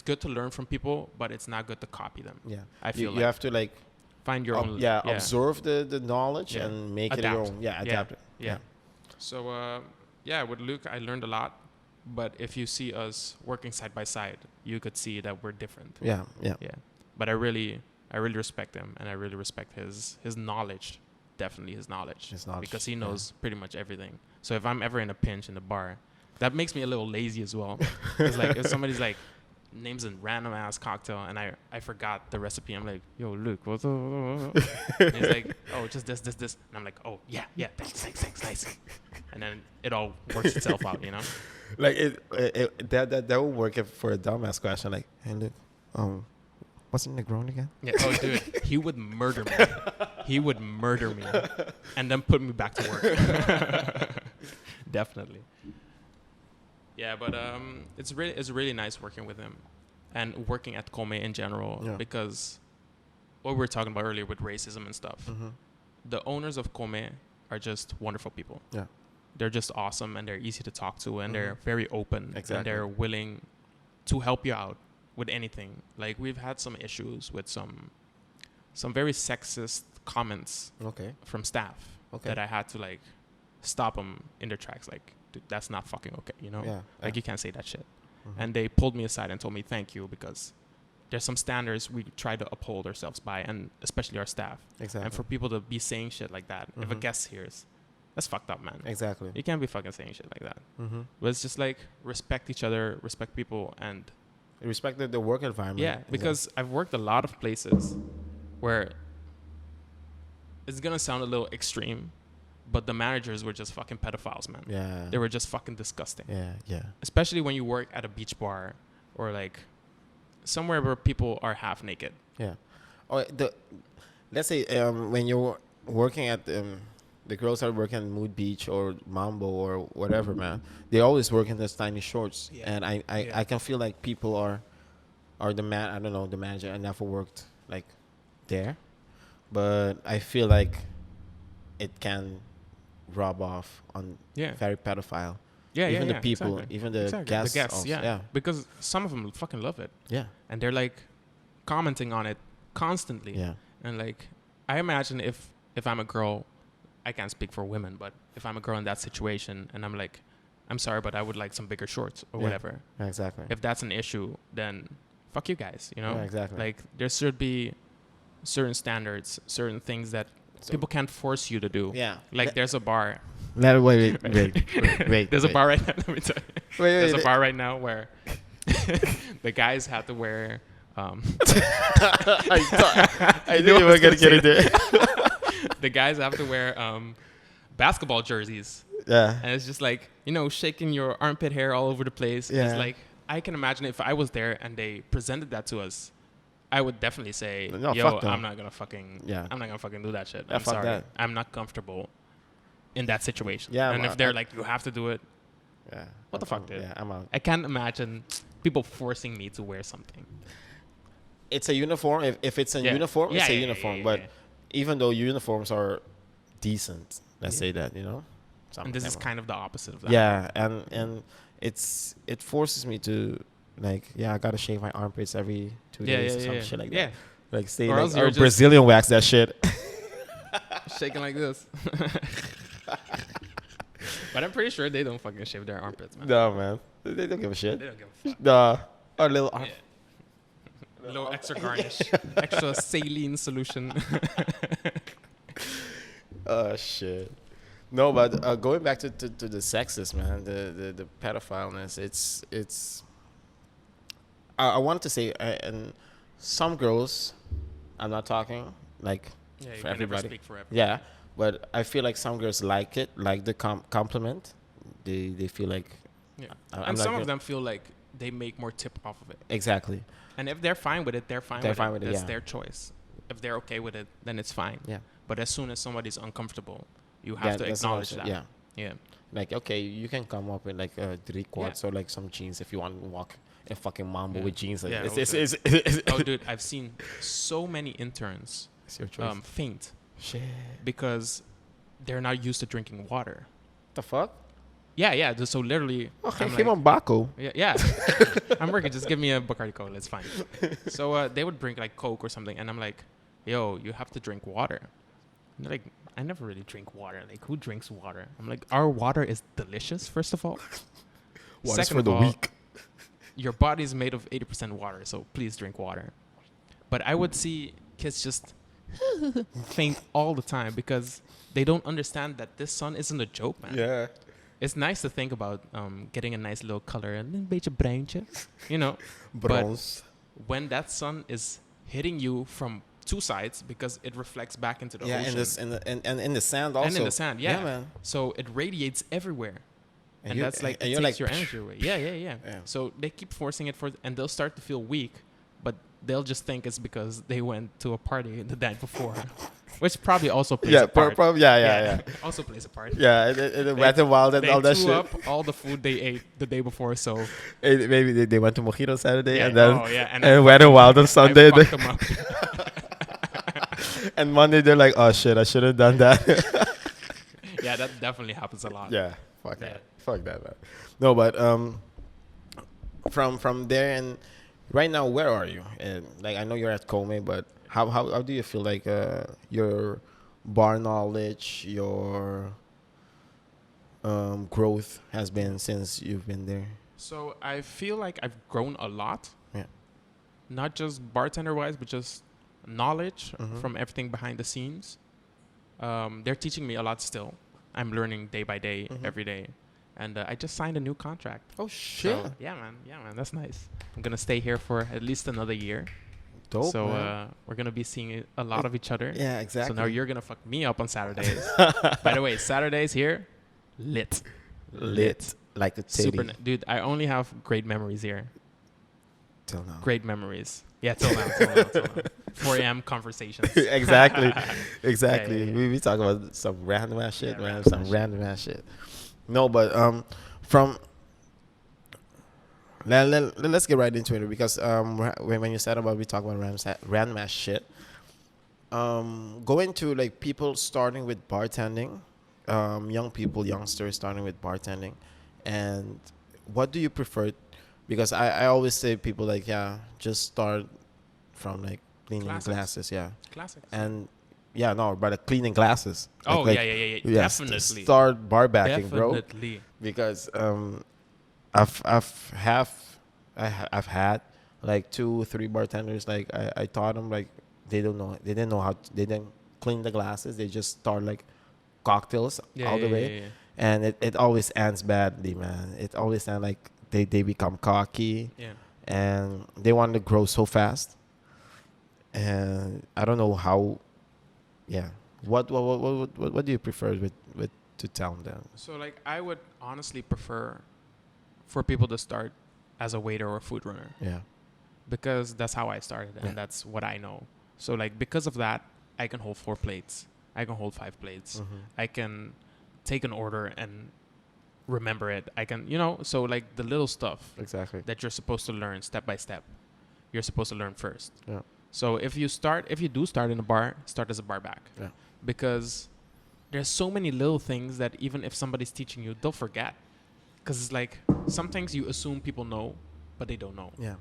good to learn from people, but it's not good to copy them. Yeah. I feel you have to like find your own. Absorb the knowledge and make adapt. it your own. Yeah, adapt it. Yeah. So with Luke I learned a lot. But if you see us working side by side, you could see that we're different. Yeah. But I really respect him, and I really respect his knowledge. Definitely his knowledge. Because he knows pretty much everything. So if I'm ever in a pinch in the bar, that makes me a little lazy as well. It's like if somebody's like names a random ass cocktail and I forgot the recipe, I'm like, yo, Luke, what's up? And he's like, oh, just this. And I'm like, oh, yeah, thanks, nice. And then it all works itself out, you know? Like that will work for a dumbass question. Like, hey, Luke, what's in the ground again? Yeah. Oh, dude, he would murder me. And then put me back to work. Definitely. Yeah, but it's really nice working with him and working at Kome in general because what we were talking about earlier with racism and stuff. The owners of Kome are just wonderful people. Yeah. They're just awesome and they're easy to talk to and they're very open. Exactly. And they're willing to help you out with anything. Like we've had some issues with some very sexist comments from staff that I had to like stop them in their tracks. Like, dude, that's not fucking okay, you know? Yeah. Like you can't say that shit. And they pulled me aside and told me thank you because there's some standards we try to uphold ourselves by, and especially our staff. Exactly. And for people to be saying shit like that, if a guest hears, that's fucked up, man. Exactly. You can't be fucking saying shit like that. But it's just like respect each other, respect people, and respect the work environment. Yeah, because I've worked a lot of places where it's gonna sound a little extreme, but the managers were just fucking pedophiles, man. Yeah. They were just fucking disgusting. Yeah. Especially when you work at a beach bar or like somewhere where people are half naked. Yeah. Oh, let's say when you're working at the girls are working at Mood Beach or Mambo or whatever, man. They always work in those tiny shorts, and I can feel like people are the man. I don't know, the manager. I never worked like there, but I feel like it can rub off on very pedophile. Yeah, even the people, even the guests. The guests, also, because some of them fucking love it. Yeah, and they're like commenting on it constantly. Yeah, and like I imagine if I'm a girl. I can't speak for women, but if I'm a girl in that situation and I'm like, I'm sorry, but I would like some bigger shorts or whatever. Exactly. If that's an issue, then fuck you guys, you know? Yeah, exactly. Like there should be certain standards, certain things that people can't force you to do. Yeah. Like there's a bar. Wait. There's a bar right now. Let me tell you. There's a bar right now where the guys have to wear. I knew you were gonna get it there. The guys have to wear basketball jerseys. Yeah. And it's just like, you know, shaking your armpit hair all over the place. Yeah. It's like, I can imagine if I was there and they presented that to us, I would definitely say, I'm not going to fucking do that shit. I'm sorry. I'm not comfortable in that situation. Yeah, and I'm if they're like, you have to do it, Yeah. what the fuck, dude? Yeah, I'm out. I can't imagine people forcing me to wear something. It's a uniform. If it's a uniform, it's a uniform. But even though uniforms are decent, let's say that, And this is kind of the opposite of that. Yeah, and it forces me to I gotta shave my armpits every 2 days or some shit like that. Yeah. Like stay Or else like you're or just- Brazilian wax that shit. Shaking like this. But I'm pretty sure they don't fucking shave their armpits, man. No, man, they don't give a They shit. don't give a fuck. Nah, a little arm. A little extra garnish, extra saline solution. Oh shit. No, but going back to the sexist, man, the pedophileness, it's. I wanted to say, and some girls, I'm not talking like Yeah, you for can everybody. never speak forever. Yeah, but I feel like some girls like it, like the compliment. They feel like Yeah. I'm And not some gonna- of them feel like they make more tip off of it. exactly. And if they're fine with it, they're fine They're with fine it. with it, That's yeah. their choice. If they're okay with it, then it's fine. Yeah, But as soon as somebody's uncomfortable, you have to that's acknowledge another- that. Yeah, Yeah. like okay, you can come up with like 3 quarts or like some jeans if you want to walk a fucking mambo Yeah. with jeans. Like, Yeah, it's Oh, dude, I've seen so many interns it's your choice. faint Shit. because they're not used to drinking water. The fuck? Yeah. So literally, Okay, I'm came like, on Baco. yeah. I'm working. Just give me a Bacardi Cola. It's fine. So they would drink like Coke or something, and I'm like, yo, you have to drink water. And they're like, I never really drink water. Like, who drinks water? I'm like, our water is delicious, first of all. Water's Second for of the all, weak. your body is made of 80% water, so please drink water. But I would see kids just faint all the time because they don't understand that this sun isn't a joke, man. Yeah. It's nice to think about getting a nice little color and een beetje bruintje, you know. Bronze. But when that sun is hitting you from 2 sides because it reflects back into the Yeah, ocean. and in the sand also. And in the sand, yeah. man. So it radiates everywhere. And you- that's like, and it you're takes like, your energy away. Yeah. Yeah. So they keep forcing it and they'll start to feel weak, but they'll just think it's because they went to a party the night before, which probably also plays a part. Yeah. Also plays a part. Yeah, and Wet and Wild and They all that threw shit. up all the food they ate the day before, so Maybe they went to Mojito Saturday yeah, and then and and Wet and Wild on Sunday. I fucked them up. And Monday they're like, oh shit, I should have done that. Yeah, that definitely happens a lot. Yeah, fuck Yeah. that. Fuck that, man. No, but from there and right now, where are you? And like I know you're at Kome, but how do you feel like your bar knowledge, your growth has been since you've been there? So I feel like I've grown a lot. Yeah. Not just bartender wise, but just knowledge Mhm. from everything behind the scenes. They're teaching me a lot still. I'm learning day by day, Mhm. every day. And I just signed a new contract. Oh shit, So, yeah, man. That's nice. I'm going to stay here for at least another year. dope. So man. we're going to be seeing a lot of each other. Yeah, exactly. So now you're going to fuck me up on Saturdays. By the way, Saturdays here, lit. lit like a titty Super. Dude, I only have great memories here. till now. Great memories. Yeah, till now. 4 a.m. conversations. exactly. Yeah. We talk about some random ass shit, Yeah, man. random Some ass random ass shit. No, but from let's get right into it because when you said about we talk about random ass shit, going to like people starting with bartending, youngsters starting with bartending, and what do you prefer? Because I always say people like just start from like cleaning Classics. glasses, Classics. and but cleaning glasses. Oh, Like, yeah. yes, Definitely. start bar backing, bro. Definitely. Because I've had like 2-3 bartenders. Like I taught them like they didn't know how they didn't clean the glasses. They just start like cocktails all the way, Yeah. and it always ends badly, man. It always ends like they become cocky Yeah. and they want to grow so fast, and I don't know how. Yeah, what do you prefer with to tell them? So, like, I would honestly prefer for people to start as a waiter or food runner Yeah, because that's how I started and Yeah. that's what I know. So, like, because of that, I can hold 4 plates. I can hold 5 plates. Mhm. I can take an order and remember it. I can, so like the little stuff Exactly. that you're supposed to learn step by step, you're supposed to learn first. Yeah. So if you do start in a bar, start as a bar back. Yeah. Because there's so many little things that even if somebody's teaching you, they'll forget. Because it's like some things you assume people know, but they don't know. Yeah.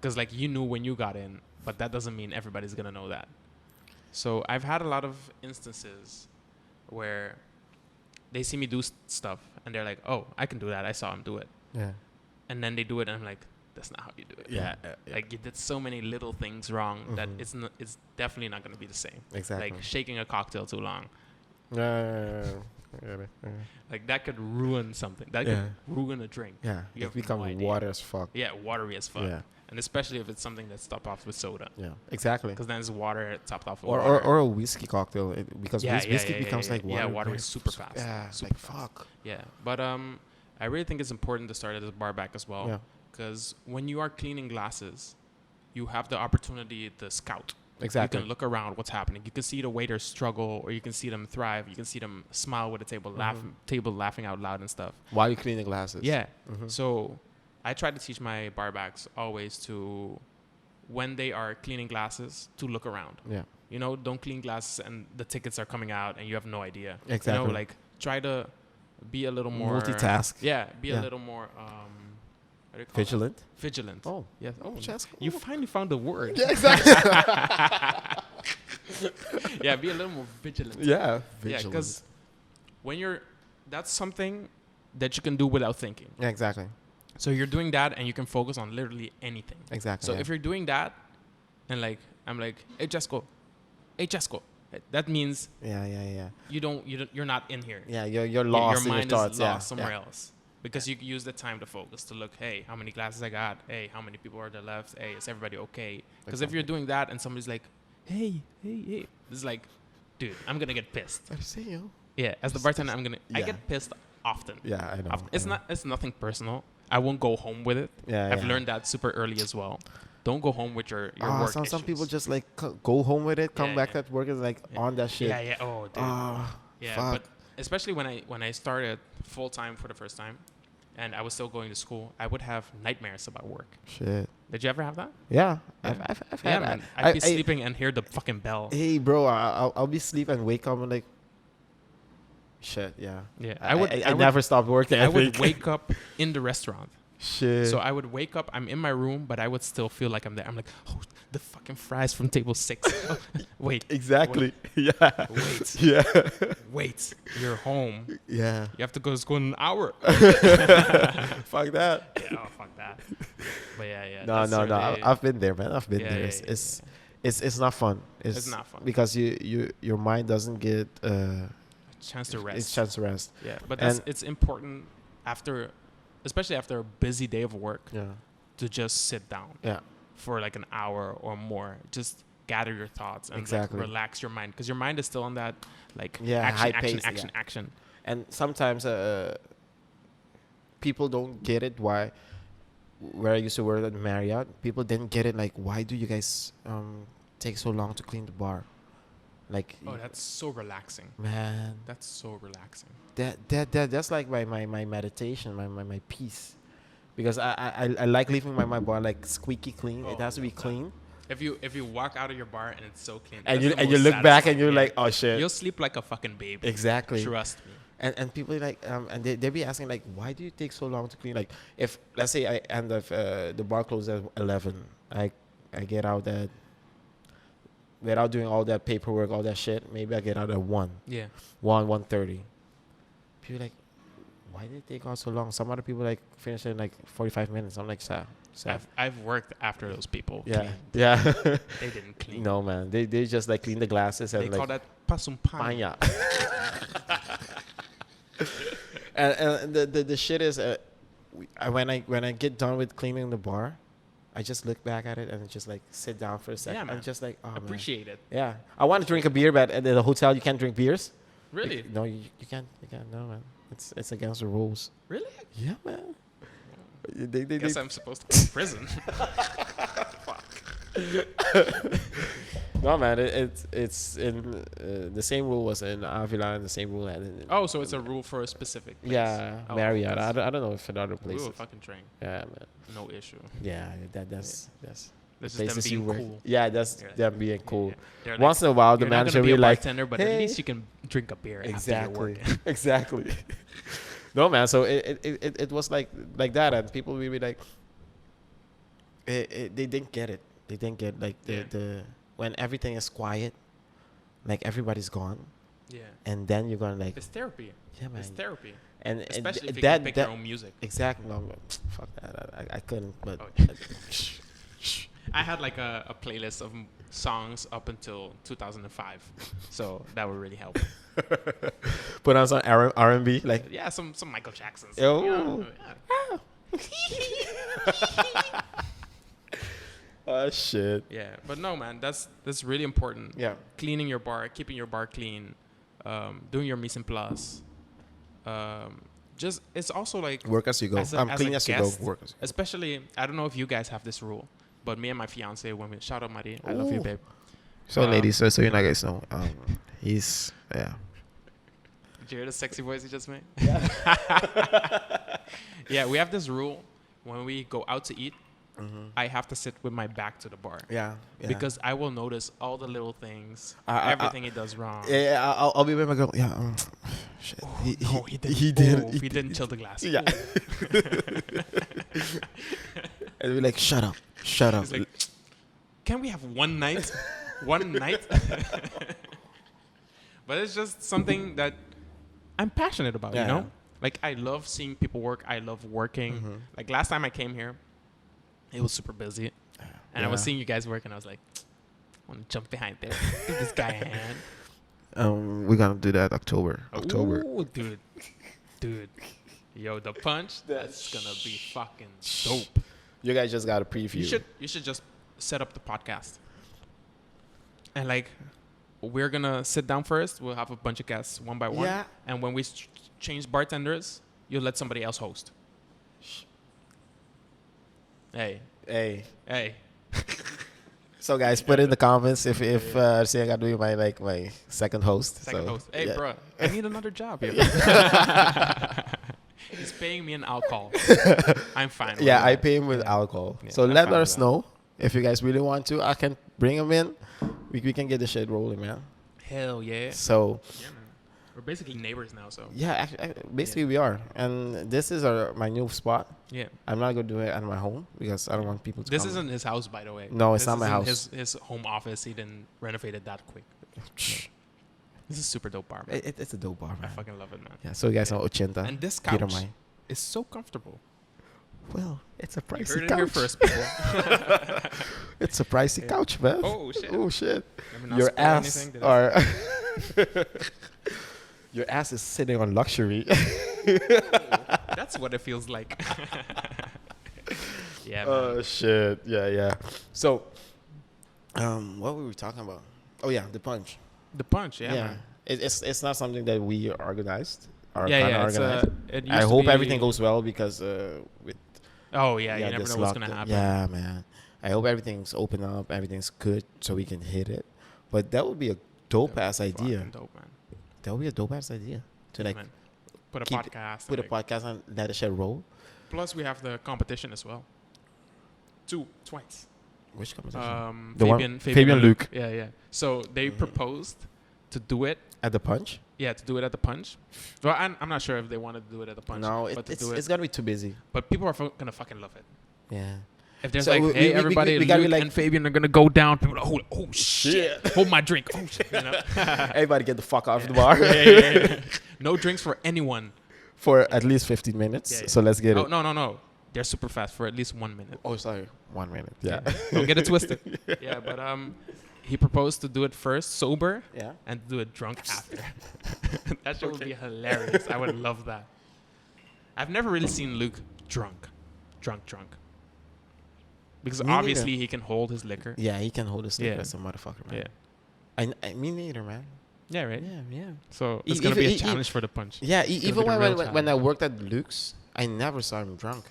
Because like you knew when you got in, but that doesn't mean everybody's going to know that. So I've had a lot of instances where they see me do stuff and they're like, oh, I can do that. I saw him do it. Yeah. And then they do it and I'm like, that's not how you do it. Yeah. Like you did so many little things wrong that it's definitely not going to be the same. Exactly. Like shaking a cocktail too long. Yeah. Like that could ruin something. That could ruin a drink. Yeah. You It becomes water as fuck. Yeah, watery as fuck. Yeah. And especially if it's something that's topped off with soda. Yeah. Exactly. Because then it's water topped off with Or water. or a whiskey cocktail because whiskey becomes like water. Yeah, water is super fast. Yeah. Super like fast. fuck. Yeah. But I really think it's important to start at the bar back as well. Yeah. Because when you are cleaning glasses, you have the opportunity to scout. Exactly. You can look around what's happening. You can see the waiters struggle, or you can see them thrive. You can see them smile with the table, laughing out loud and stuff. While you clean the glasses. Yeah. So I try to teach my barbacks always to, when they are cleaning glasses, to look around. Yeah. Don't clean glasses and the tickets are coming out and you have no idea. Exactly. Like try to be a little more multitask. Yeah. Be a little more vigilant. Vigilant. Oh. Yes. Oh, Just you finally found the word. Yeah, exactly. Yeah, be a little more vigilant. Yeah. Yeah, because that's something that you can do without thinking. Yeah, exactly. So you're doing that and you can focus on literally anything. Exactly. So if you're doing that and like, I'm like, hey, Jesco. That means you're not in here. Yeah, you're lost your in mind your thoughts. is lost somewhere else. Because you can use the time to focus to look, hey, how many glasses I got? Hey, how many people are there left? Hey, is everybody okay? Because if you're doing that and somebody's like, hey, it's like, dude, I'm going to get pissed. I see you. Yeah, as the bartender, I get pissed often. Yeah, I know. Often. It's nothing personal. I won't go home with it. Yeah, I've learned that super early as well. Don't go home with your work issues. Some people just like go home with it, come back at work and like on that shit. Yeah. Oh, dude. Fuck. But especially when I started full time for the first time, and I was still going to school, I would have nightmares about work. Shit. Did you ever have that? Yeah, I've had. Man. I'd be sleeping and hear the fucking bell. Hey, bro, I'll be sleep and wake up and like, shit. Yeah. Yeah. I would never stop working. I would wake up in the restaurant. Shit. So I would wake up, I'm in my room, but I would still feel like I'm there. I'm like, oh, the fucking fries from table 6. Oh, wait. Exactly. Wait. Yeah. Wait. Yeah. Wait. You're home. Yeah. You have to go to school in an hour. Fuck that. Yeah, oh, fuck that. But yeah. No. I've been there, man. I've been there. It's not fun. It's not fun. Because your mind doesn't get a chance to rest. It's chance to rest. Yeah. But it's important especially after a busy day of work, to just sit down for like an hour or more. Just gather your thoughts and like relax your mind, because your mind is still on that like action. And sometimes people don't get it. Why? Where I used to work at Marriott, people didn't get it. Like, why do you guys take so long to clean the bar? Like, that's so relaxing, man. That's so relaxing. That's like my meditation, my peace, because I like leaving my bar like squeaky clean. It has to be clean. If you walk out of your bar and it's so clean, and you look back and you're like, oh shit, you'll sleep like a fucking baby. Exactly. Trust me. And people like and they be asking like, why do you take so long to clean? Like, if let's say I end up the bar closes at 11, I get out at, without doing all that paperwork, all that shit, maybe I get out at 1. Yeah. 1:30. People like, why did it take all so long? Some other people like finish in like 45 minutes. I'm like, sad. I've worked after those people. Yeah. Cleaned. Yeah. They didn't clean. No, man. They just like clean the glasses and they like call that pasumpan. And the shit is when I get done with cleaning the bar, I just look back at it and just like sit down for a second. Yeah, man. I'm just like, oh, appreciate man. it. Yeah. I want to drink a beer, but at the hotel you can't drink beers. Really? No, you can't. No, man. It's against the rules. Really? Yeah, man. They guess I'm supposed to go to prison. Fuck. No, man, it's in the same rule was in Avila and the same rule had in. Oh, so it's a rule for a specific place. Yeah, Oh, Marriott. that's- I don't know if in other We places. will fucking drink. Yeah, man. No issue. Yeah, that's This the is them places you being work. cool. Yeah, that's Yeah. them being cool. Yeah. They're Once in a while, the you're not manager gonna be will a be like, bartender, but "Hey." at least you can drink a beer after you're Exactly. working. Exactly. No, man. So it was like that, and people will be like, they didn't get it. They didn't get like the when everything is quiet, like everybody's gone, Yeah. and then you're gonna like, It's therapy. yeah, man. It's therapy. And Especially if you that can pick that your own music. exactly. No, fuck that. I couldn't. But Oh, yeah. I had like a playlist of songs up until 2005, so that would really help. put on some R&B, like. Yeah, some Michael Jackson's. Oh. You know, Oh shit. yeah, but no, man, that's really important. Yeah. Cleaning your bar, keeping your bar clean, doing your mise en place. Just it's also like Work as you go. I'm clean as you go. guest, Work as you go. especially I don't know if you guys have this rule, but me and my fiance, when we shout out Marie, I love you, Ooh. babe. So, Um, ladies, so you guys know, he's Did you hear the sexy voice he just made? Yeah. Yeah, we have this rule when we go out to eat. Mm-hmm. I have to sit with my back to the bar Yeah. because I will notice all the little things, I- everything he does wrong. Yeah, I'll be with my girl. Yeah. Shit. Oh, he didn't. He did. Oh, he didn't chill the glass. Yeah. And we're like, shut up. Shut up. He's like, can we have one night? One night? But it's just something that I'm passionate about, you Yeah. know? Like, I love seeing people work. I love working. Mhm. Like, last time I came here, it was super busy. And I was Yeah. seeing you guys work, and I was like, I want to jump behind there. Give this guy a hand. We're gonna do that October. Ooh, dude. Yo, the punch, that's gonna be fucking dope. You guys just got a preview. You should just set up the podcast. And like, we're gonna sit down first. We'll have a bunch of guests one by one. Yeah. And when we change bartenders, you'll let somebody else host. Hey. So guys, put in the comments if say I got to do my second host. Second so, host. Hey, yeah. bro, I need another job. Here. He's paying me an alcohol. I'm fine. Yeah, with I that. pay him with Yeah. alcohol. Yeah, So I'm let fine with us that. know if you guys really want to. I can bring him in. We can get the shit rolling, man. Hell yeah. So Yeah, man. We're basically neighbors now, so. yeah, actually, basically we are. And this is my new spot. Yeah. I'm not gonna do it at my home because I don't want people to. This come. isn't his house, by the way. No, it's This not my isn't house. His home office. He didn't renovate it that quick. This is super dope bar, man. It's a dope bar, I man. fucking love it, man. Yeah. So you guys Yeah. know Ochenta. And this couch Pietermaai. is so comfortable. Well, it's a You pricey heard it couch. here first, people. It's a pricey Yeah. couch, man. Oh shit! Oh shit. Let me not Your spoil ass anything. Did I- are your ass is sitting on luxury. That's what it feels like. Yeah, man. Oh shit. Yeah. So what were we talking about? Oh yeah, the punch. The punch, yeah, man. It's not something that we organized. Yeah. It's, Organized. it used I to hope be- everything goes well because with Oh yeah, you never this know what's gonna lockdown- happen. Yeah, man. I hope everything's open up, everything's good, so we can hit it. But that would be a dope ass idea. Fucking dope, man. That would be a dope ass idea to Yeah, like man. Put a keep- podcast. put a and, like- podcast and let the shit roll. Plus, we have the competition as well. Twice. Which competition? The Fabian one- and Luke. Yeah. So they Mhm. proposed to do it. At the punch? Yeah, to do it at the punch. Well, I'm not sure if they wanted to do it at the punch. No, but to it's do it. it's gonna be too busy. But people are gonna fucking love it. Yeah. If there's So like, we- hey, we everybody, gotta be Luke like- and Fabian are gonna go down. People are like, oh shit, hold my drink. Oh shit, you know? Everybody get the fuck off the bar Yeah. No drinks for anyone. for at least 15 minutes. Yeah. So let's get Oh it. no. They're super fast for at least 1 minute. Oh, sorry. 1 minute. Yeah. Don't get it twisted. Yeah, but he proposed to do it first sober Yeah. and do it drunk after. That shit would be hilarious. I would love that. I've never really seen Luke drunk. Because Me obviously neither. he can hold his liquor. Yeah, he can hold his stick Yeah. as a motherfucker, man. Yeah. I me neither, man. Yeah, right? Yeah. So E- it's going to be a even- challenge for the punch. Yeah, gonna even be the real when I challenge. worked at Luke's, I never saw him drunk.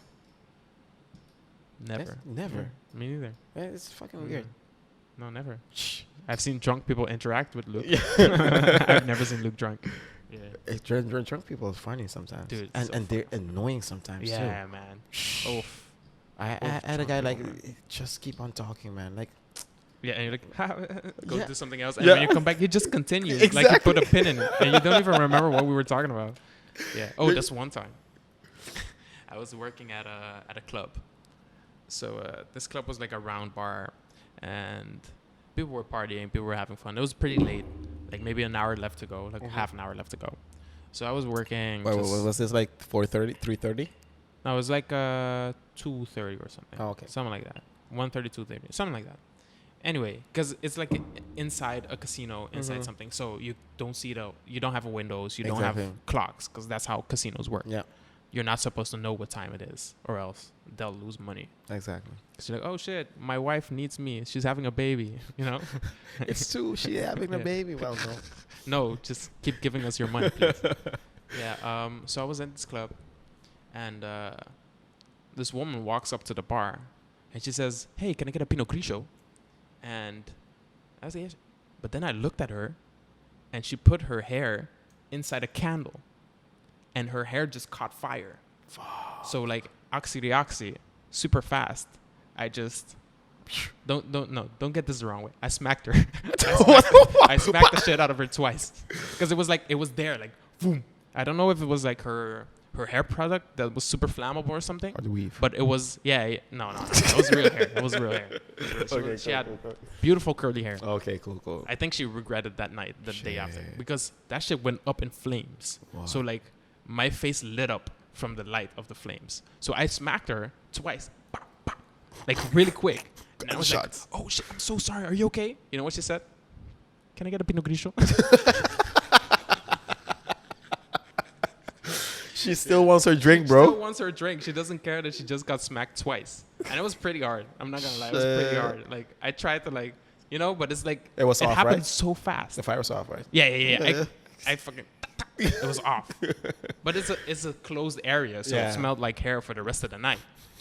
Never. Never. Me neither. Man, it's fucking Mm. weird. No, never. I've seen drunk people interact with Luke. Yeah. I've never seen Luke drunk. Yeah. Drunk people are funny sometimes. Dude, and so they're annoying sometimes too. Yeah, man. Oof. I had a guy like, just keep on talking, man. Like, Yeah, and you're like, go Yeah. do something else. And Yeah. when you come back, you just continue. Like Exactly. you put a pin in it. And you don't even remember what we were talking about. Yeah. Oh, that's one time. I was working at a club. So this club was like a round bar. And people were partying. People were having fun. It was pretty late. Like maybe an hour left to go. Like half an hour left to go. So I was working. wait, was this like 4:30, 3:30? No, it was like 2:30 or something. Oh, okay. Something like that. 1:30, 2:30, something like that. Anyway, because it's like inside a casino, inside something, so you don't see you don't have windows, you don't have clocks, because that's how casinos work. Yeah, You're not supposed to know what time it is, or else they'll lose money. exactly. Because you're like, oh shit, my wife needs me. She's having a baby, you know? It's true. She having a Yeah. baby. Well, no. No, just keep giving us your money, please. Yeah. So I was at this club, and this woman walks up to the bar, and she says, "Hey, can I get a Pinot Grigio?" And I was like, yes. But then I looked at her, and she put her hair inside a candle, and her hair just caught fire. So like oxy, super fast. I just don't get this the wrong way. I smacked her. I smacked the shit out of her twice, because it was there, like boom. I don't know if it was like her hair product that was super flammable or something. Or the weave. But it was, no. It was real hair. It was real hair. She had beautiful curly hair. Okay, cool. I think she regretted that night, the day after, because that shit went up in flames. Wow. So like my face lit up from the light of the flames. So I smacked her twice, pop, pop, like really quick. And I was like, Gunshots. oh shit, I'm so sorry. Are you okay? You know what she said? Can I get a Pinot Grigio? She still wants her drink, She bro. still wants her drink. She doesn't care that she just got smacked twice. And it was pretty hard. I'm not gonna lie. It was pretty hard. Like I tried to like, but it's like It was off, happened right? so fast. The fire was off, right? Yeah. I fucking it was off. But it's a closed area, so Yeah. it smelled like hair for the rest of the night.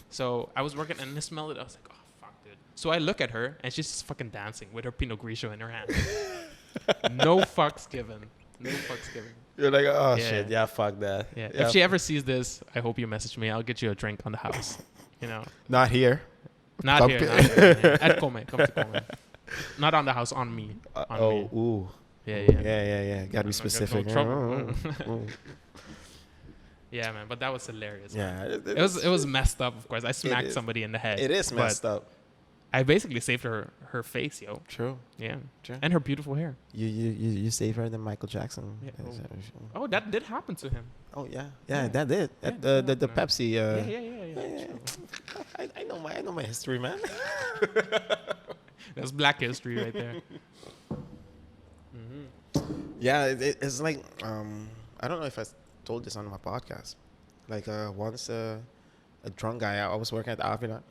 So I was working and I smelled it. I was like, oh fuck, dude. So I look at her and she's just fucking dancing with her Pinot Grigio in her hand. No fucks given. No fucks given. You're like, oh Yeah. shit, yeah, fuck that. Yeah. If she ever sees this, I hope you message me. I'll get you a drink on the house. Not here. Not Come here. to- Not here. Yeah. At Come to Come. Not on the house, on me. On me. Ooh. Yeah. Yeah. Gotta be specific. No trouble. Oh. Yeah, man. But that was hilarious. Yeah. It was messed up, of course. I smacked is. somebody in the head. It is but messed up. I basically saved her face, yo. True. Yeah. True. And her beautiful hair. You save her than Michael Jackson. Yeah. Oh, that did happen to him. Oh yeah, Yeah. that did. Yeah, At that the happened. Pepsi. Yeah. I know my history, man. That's Black history right there. Yeah, it's like I don't know if I told this on my podcast. Like once a drunk guy, I was working at the Avila,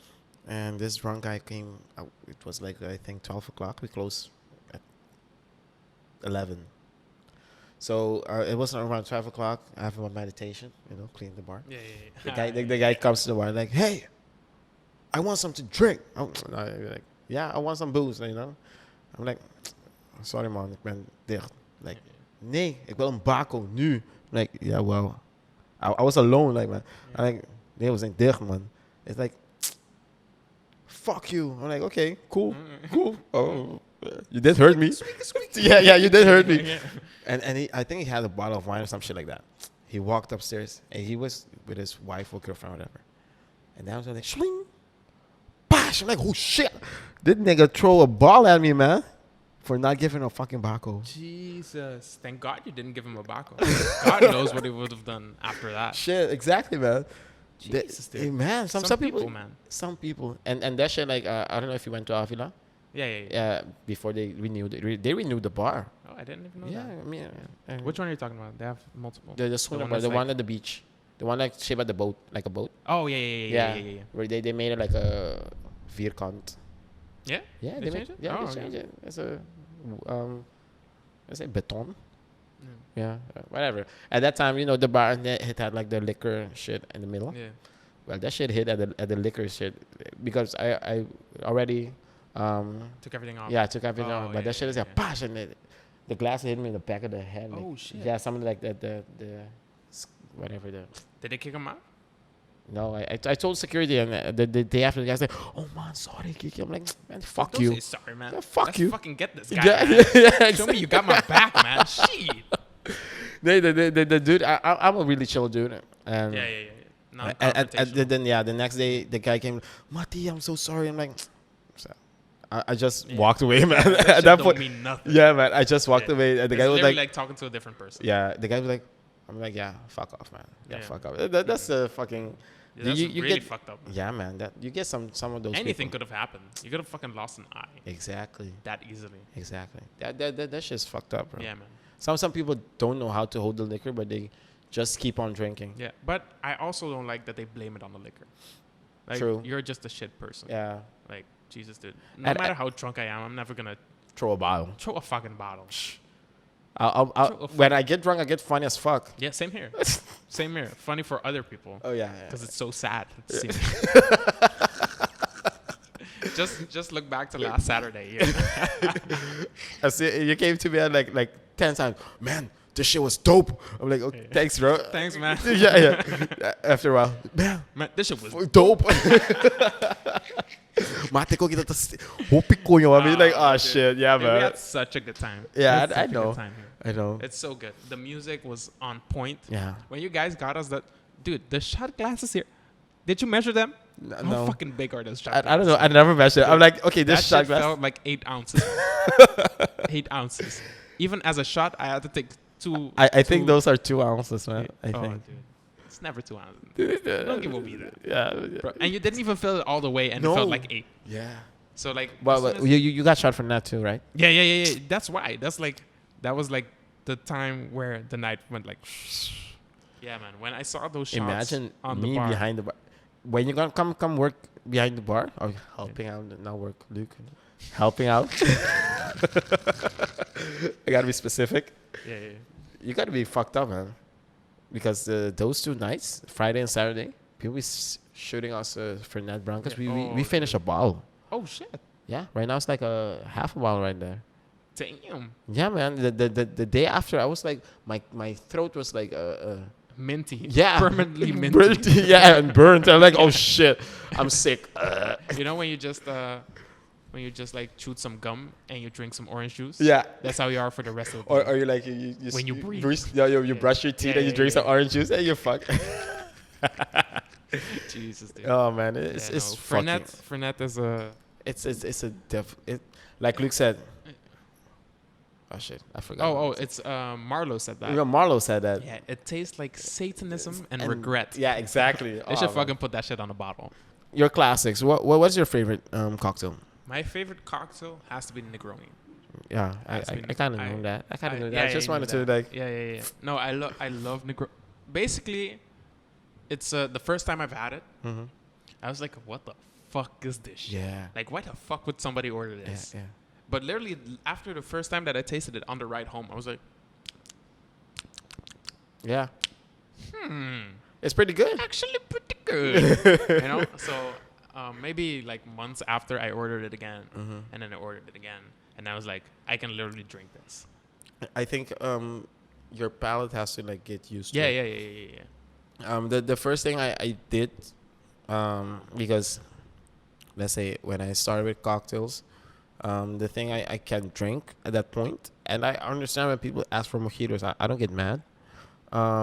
and this drunk guy came. It was like I think 12 o'clock. We closed at 11. So it was around 12 o'clock. I have my meditation, clean the bar. Yeah. The guy comes to the bar like, hey, I want something to drink. I'm like, yeah, I want some booze, I'm like, sorry man, ik ben dicht. Like, nee, ik wil een bako nu. Like, yeah, well, I was alone, like, man. I'm like, nee, we zijn dicht, man. It's like, fuck you. I'm like, okay, cool. Oh, you did hurt me. Yeah, you did hurt me. Yeah. And I think he had a bottle of wine or some shit like that. He walked upstairs and he was with his wife or girlfriend or whatever. And then I was like, shling, bash. I'm like, oh shit. This nigga throw a ball at me, man, for not giving a fucking Baco. Jesus. Thank God you didn't give him a Baco. God knows what he would have done after that. Shit, exactly, man. Jesus, dude. Hey, man, some people, man. Some people. And that shit, like, I don't know if you went to Avila. Yeah. Before they renewed the bar. Oh, I didn't even know Yeah, that. I mean. Which one are you talking about? They have multiple. The swimmer one bar, that's the one at the beach. The one like shaped at the boat, like a boat. Oh, yeah. Where they made it like a vierkant. Yeah? Yeah, They changed it? Yeah, Oh, they changed it. It's a let's say beton. Yeah. Yeah, whatever. At that time, the bar it had like the liquor shit in the middle. Yeah. Well, that shit hit at the liquor shit because I already Took everything off. Yeah, I took everything Oh, off. But yeah, that shit is yeah, like, bash, and the glass hit me in the back of the head. Like, Oh, shit. Yeah, something like that. Whatever the. Did they kick him out? No, I told security, and the day after, the guy's like, "Oh man, sorry, Kiki." I'm like, "Man, fuck Don't you." say sorry, man. Yeah, fuck Let's you. fucking get this guy. Yeah, Man. yeah, Show exactly. me you got my back, man. Shit. The dude, I'm a really chill dude, and Yeah. No, and then the next day the guy came, Mati, I'm so sorry. I'm like, so I just walked away, man. That At shit that don't point, mean nothing. yeah, man, I just walked away, and the It's guy was literally like, talking to a different person. yeah, the guy was like, I'm like, yeah, fuck off, man. Yeah, Yeah. fuck off. That's a fucking. Yeah, that's you really get, fucked up. yeah, man. That you get some of those. Anything people. could have happened. You could have fucking lost an eye Exactly. that easily. Exactly. That shit's fucked up, bro. Yeah, man. Some people don't know how to hold the liquor, but they just keep on drinking. Yeah, but I also don't like that they blame it on the liquor. Like, True. You're just a shit person. Yeah. Like, Jesus, dude. No matter how drunk I am, I'm never gonna Throw a bottle. throw a fucking bottle. When I get drunk, I get funny as fuck. Yeah, same here. Same here. Funny for other people. Oh yeah. Because it's so sad. To see. just look back to last Saturday. Yeah. I see you came to me like 10 times. Man, this shit was dope. I'm like, okay, thanks, bro. Thanks, man. yeah. After a while, man, This shit was dope. Mate ko kita tas hopi ko yun. I mean, like, oh dude. shit, yeah, Dude, man. we had such a good time. Yeah, We had I such a know. good time here. I know. It's so good. The music was on point. Yeah. When you guys got us dude, the shot glasses here. Did you measure them? How No. fucking big are those shot I glasses? don't know. I never measured. I'm like, okay, That this shot shit glass. felt like 8 ounces. 8 ounces. Even as a shot, I had to take two. I think two- those are 2 ounces, man. I oh, think. dude. It's never 2 ounces. Don't give me that. Yeah. Bro. And you didn't even fill it all the way, and it No. felt like 8. Yeah. So like, Well, as soon as- you got shot from that too, right? yeah. That's why. That was like the time where the night went like. Yeah, man. When I saw those shots Imagine on me the bar, behind the bar. When you gonna come work behind the bar or helping out? Not work, Luke. Helping out. I gotta be specific. yeah. You gotta be fucked up, man. Because those 2 nights, Friday and Saturday, people be shooting us for net brown because Yeah. we finished a bottle. Oh shit! Yeah, right now it's like a half a bottle right there. Damn. Yeah, man. The day after, I was like, my throat was like Minty. yeah, Permanently minty. burnt. Yeah, and burnt. I'm like, oh shit, I'm sick. You know when you just like chewed some gum and you drink some orange juice? Yeah. That's how you are for the rest of the Or day. you like you When you breathe. you brush your teeth and you drink some orange juice and you fuck. Jesus, dude. Oh man, it's Yeah, it's no. fucking. Fernet is a It's a like Luke said. Oh shit, I forgot. oh it's Marlo said that. Even Marlo said that. Yeah, it tastes like Satanism and regret. Yeah, exactly. They should fucking put that shit on a bottle. Your classics. What's your favorite cocktail? My favorite cocktail has to be Negroni. Yeah, I Has been- kind of I- know that. I kind of know that. yeah, I just you know wanted to that. like. Yeah. No, I love Negroni. Basically, it's the first time I've had it. Mm-hmm. I was like, what the fuck is this shit? Yeah. Like, why the fuck would somebody order this? Yeah. But literally, after the first time that I tasted it on the ride home, I was like, Yeah. It's pretty good. actually pretty good. You know? So maybe like months after I ordered it again, and then I ordered it again, and I was like, I can literally drink this. I think your palate has to like get used to. Yeah. it. The first thing I did, because let's say when I started with cocktails, the thing I can drink at that point, and I understand when people ask for mojitos, I don't get mad,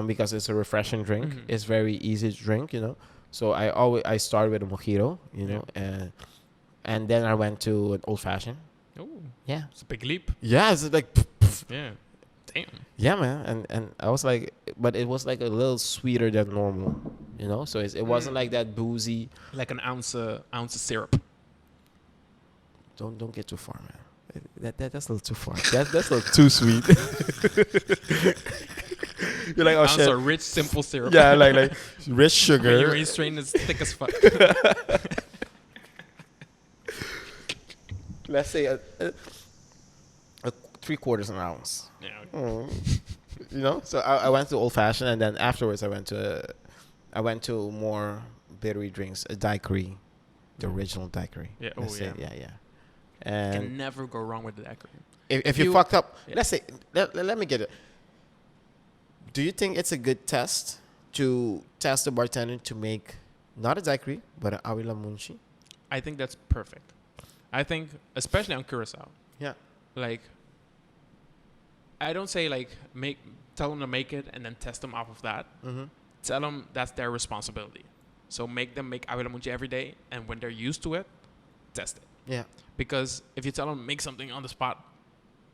because it's a refreshing drink. It's very easy to drink, you know. So I started with a mojito, you know, and then I went to an old fashioned. Oh, Yeah. it's a big leap. Yeah, it's like. Yeah. Damn. Yeah, man, and I was like, but it was like a little sweeter than normal, you know. So it wasn't like that boozy. Like an ounce of syrup. Don't get too far, man. That's a little too far. That's a little too sweet. You're like, oh Ounce shit. of rich, simple syrup. Yeah, like rich When sugar. your strain is thick as fuck. Let's say a 3/4 an ounce. Yeah. You know. So I went to old fashioned, and then afterwards I went to more bittery drinks, a daiquiri, the original daiquiri. Yeah, oh, Let's say, yeah. yeah. And can never go wrong with the daiquiri. if you fucked up, Yeah. let's say, let me get it. Do you think it's a good test to test the bartender to make not a daiquiri, but an Awila Munchi? I think that's perfect. I think, especially on Curacao, Yeah. like, I don't say like tell them to make it and then test them off of that. Mm-hmm. Tell them that's their responsibility. So make them make Awila Munchi every day, and when they're used to it, test it. Yeah. Because if you tell them make something on the spot,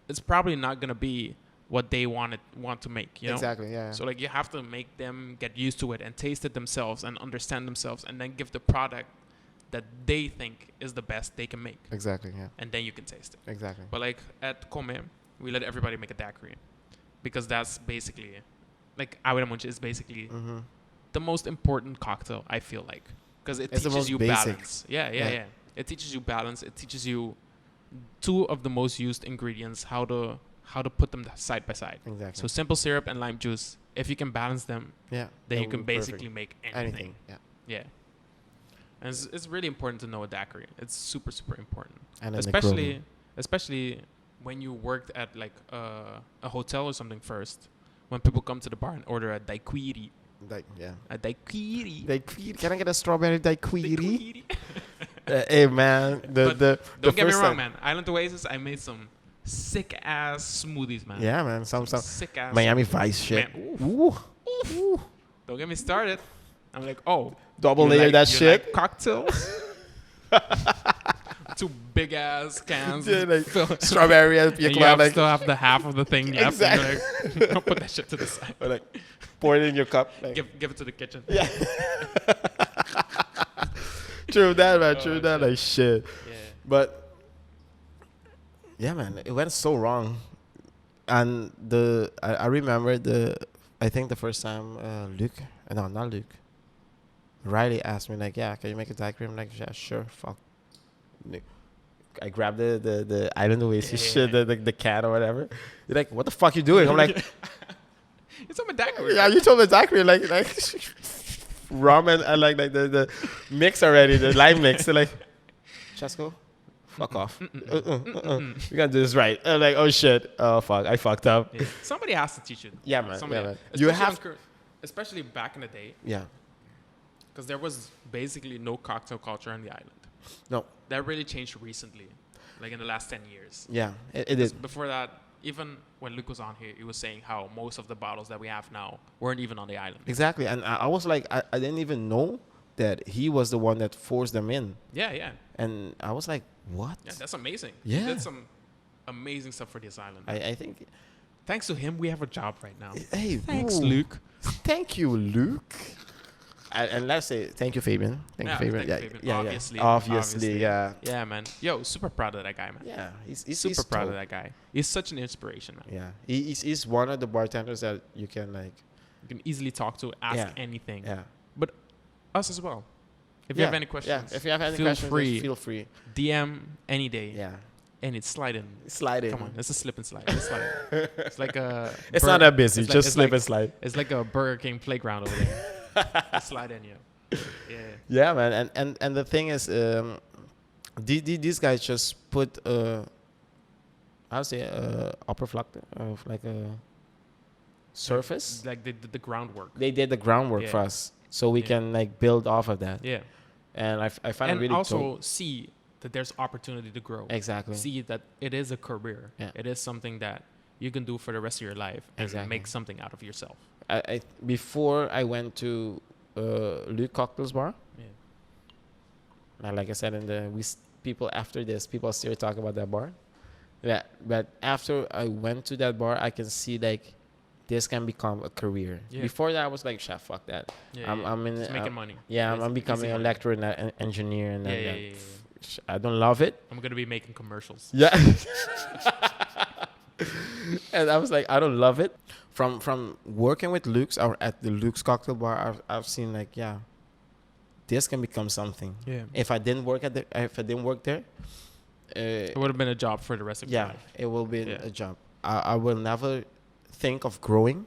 it's probably not gonna be what they want to make. You know? Exactly. Yeah. So like you have to make them get used to it and taste it themselves and understand themselves, and then give the product that they think is the best they can make, Exactly. Yeah. and then you can taste it. Exactly. But like at Come, we let everybody make a daiquiri, because that's basically like Awira Munch is basically Mm-hmm. the most important cocktail, I feel like, because it It's the teaches most you basic. balance. Yeah. It teaches you balance. It teaches you two of the most used ingredients, how to put them side by side. Exactly. So simple syrup and lime juice. If you can balance them, yeah. then that you can would be basically make anything. anything. Yeah. Yeah. And it's really important to know a daiquiri. It's super, super important. And then Especially when you worked at like a hotel or something first. When people come to the bar and order a daiquiri. yeah. A daiquiri. Daiquiri. Can I get a strawberry daiquiri? Daiquiri. Hey man, the Don't get me first wrong, time- man. Island Oasis, I made some sick ass smoothies, man. Yeah, man. Some Sick ass Miami Vice shit. Man, Ooh. Ooh. Don't get me started. I'm like, oh, Double you layer like- that you shit. like cocktails. Two big ass cans. Yeah, like fill- strawberry and and pina you have, colada. still have the half of the thing left. Exactly. And you're like, put that shit to the side. Or like pour it in your cup. Like. Give it to the kitchen. Yeah. True that, man. True Oh, that. shit. Like shit. Yeah. But yeah, man, it went so wrong. And I remember I think the first time not Luke, Riley asked me like, yeah, can you make a daiquiri? I'm like, yeah, sure, fuck. I grabbed the Island Oasis shit, the can or whatever. You're like, what the fuck you doing? I'm like, It's on a daiquiri. yeah, you told me daiquiri like rum and like the mix already, the lime mix. They're like, Chesco, fuck off. We gotta do this right. I'm like, oh shit, oh fuck, I fucked up. Yeah. Somebody has to teach you. Yeah, man. Somebody Yeah, man. has. You Especially have. especially back in the day, Yeah. because there was basically no cocktail culture on the island. No. That really changed recently, like in the last 10 years. Yeah. It is. Before that, even when Luke was on here, he was saying how most of the bottles that we have now weren't even on the island. Exactly. And I was like, I didn't even know that he was the one that forced them in. Yeah. And I was like, what? Yeah, that's amazing. Yeah. He did some amazing stuff for this island. I think. Thanks to him, we have a job right now. Hey, Thanks, ooh. Luke. Thank you, Luke. And let's say thank you, Fabian. Thank you, Fabian. thank you, Fabian. Yeah, Obviously. Obviously, yeah. Yeah, man. Yo, super proud of that guy, man. Yeah, he's Super proud of dope. that guy. He's such an inspiration, man. Yeah, he's one of the bartenders that you can like. You can easily talk to, ask Yeah. anything. Yeah. But us as well. If you have any questions, Yeah, if you have any feel questions, free. just feel free. DM any day. Yeah, And it's slide in. slide in. Come on, it's a slip and slide. It's slide in. It's like a. It's not that busy. it's Just it's slip and slide. It's like a Burger King playground over there. Slide in, yeah. Yeah. Yeah, man. And the thing is, these guys just put I would say upper flock of like a surface. Like they did the groundwork. They did the groundwork Yeah. for us, so we Yeah. can like build off of that. Yeah. And I find And it really also dope. see that there's opportunity to grow. Exactly. See that it is a career. Yeah. It is something that you can do for the rest of your life and Exactly. make something out of yourself. I before I went to Luke Cocktails Bar. Yeah. And like I said, people after this, people still talk about that bar. Yeah, but after I went to that bar, I can see like this can become a career. Yeah. Before that, I was like, "Chef, fuck that." Yeah, I'm in. Just making money. Yeah, It's I'm becoming easy a money. lecturer and an engineer, and Yeah, then yeah, that. yeah, yeah. I don't love it. I'm gonna be making commercials. Yeah. And I was like, I don't love it. From working with Luke's or at the Luke's Cocktail Bar, I've seen like, yeah, this can become something. Yeah. If I didn't work there, It would have been a job for the rest of your yeah, life. it will be Yeah. a job. I will never think of growing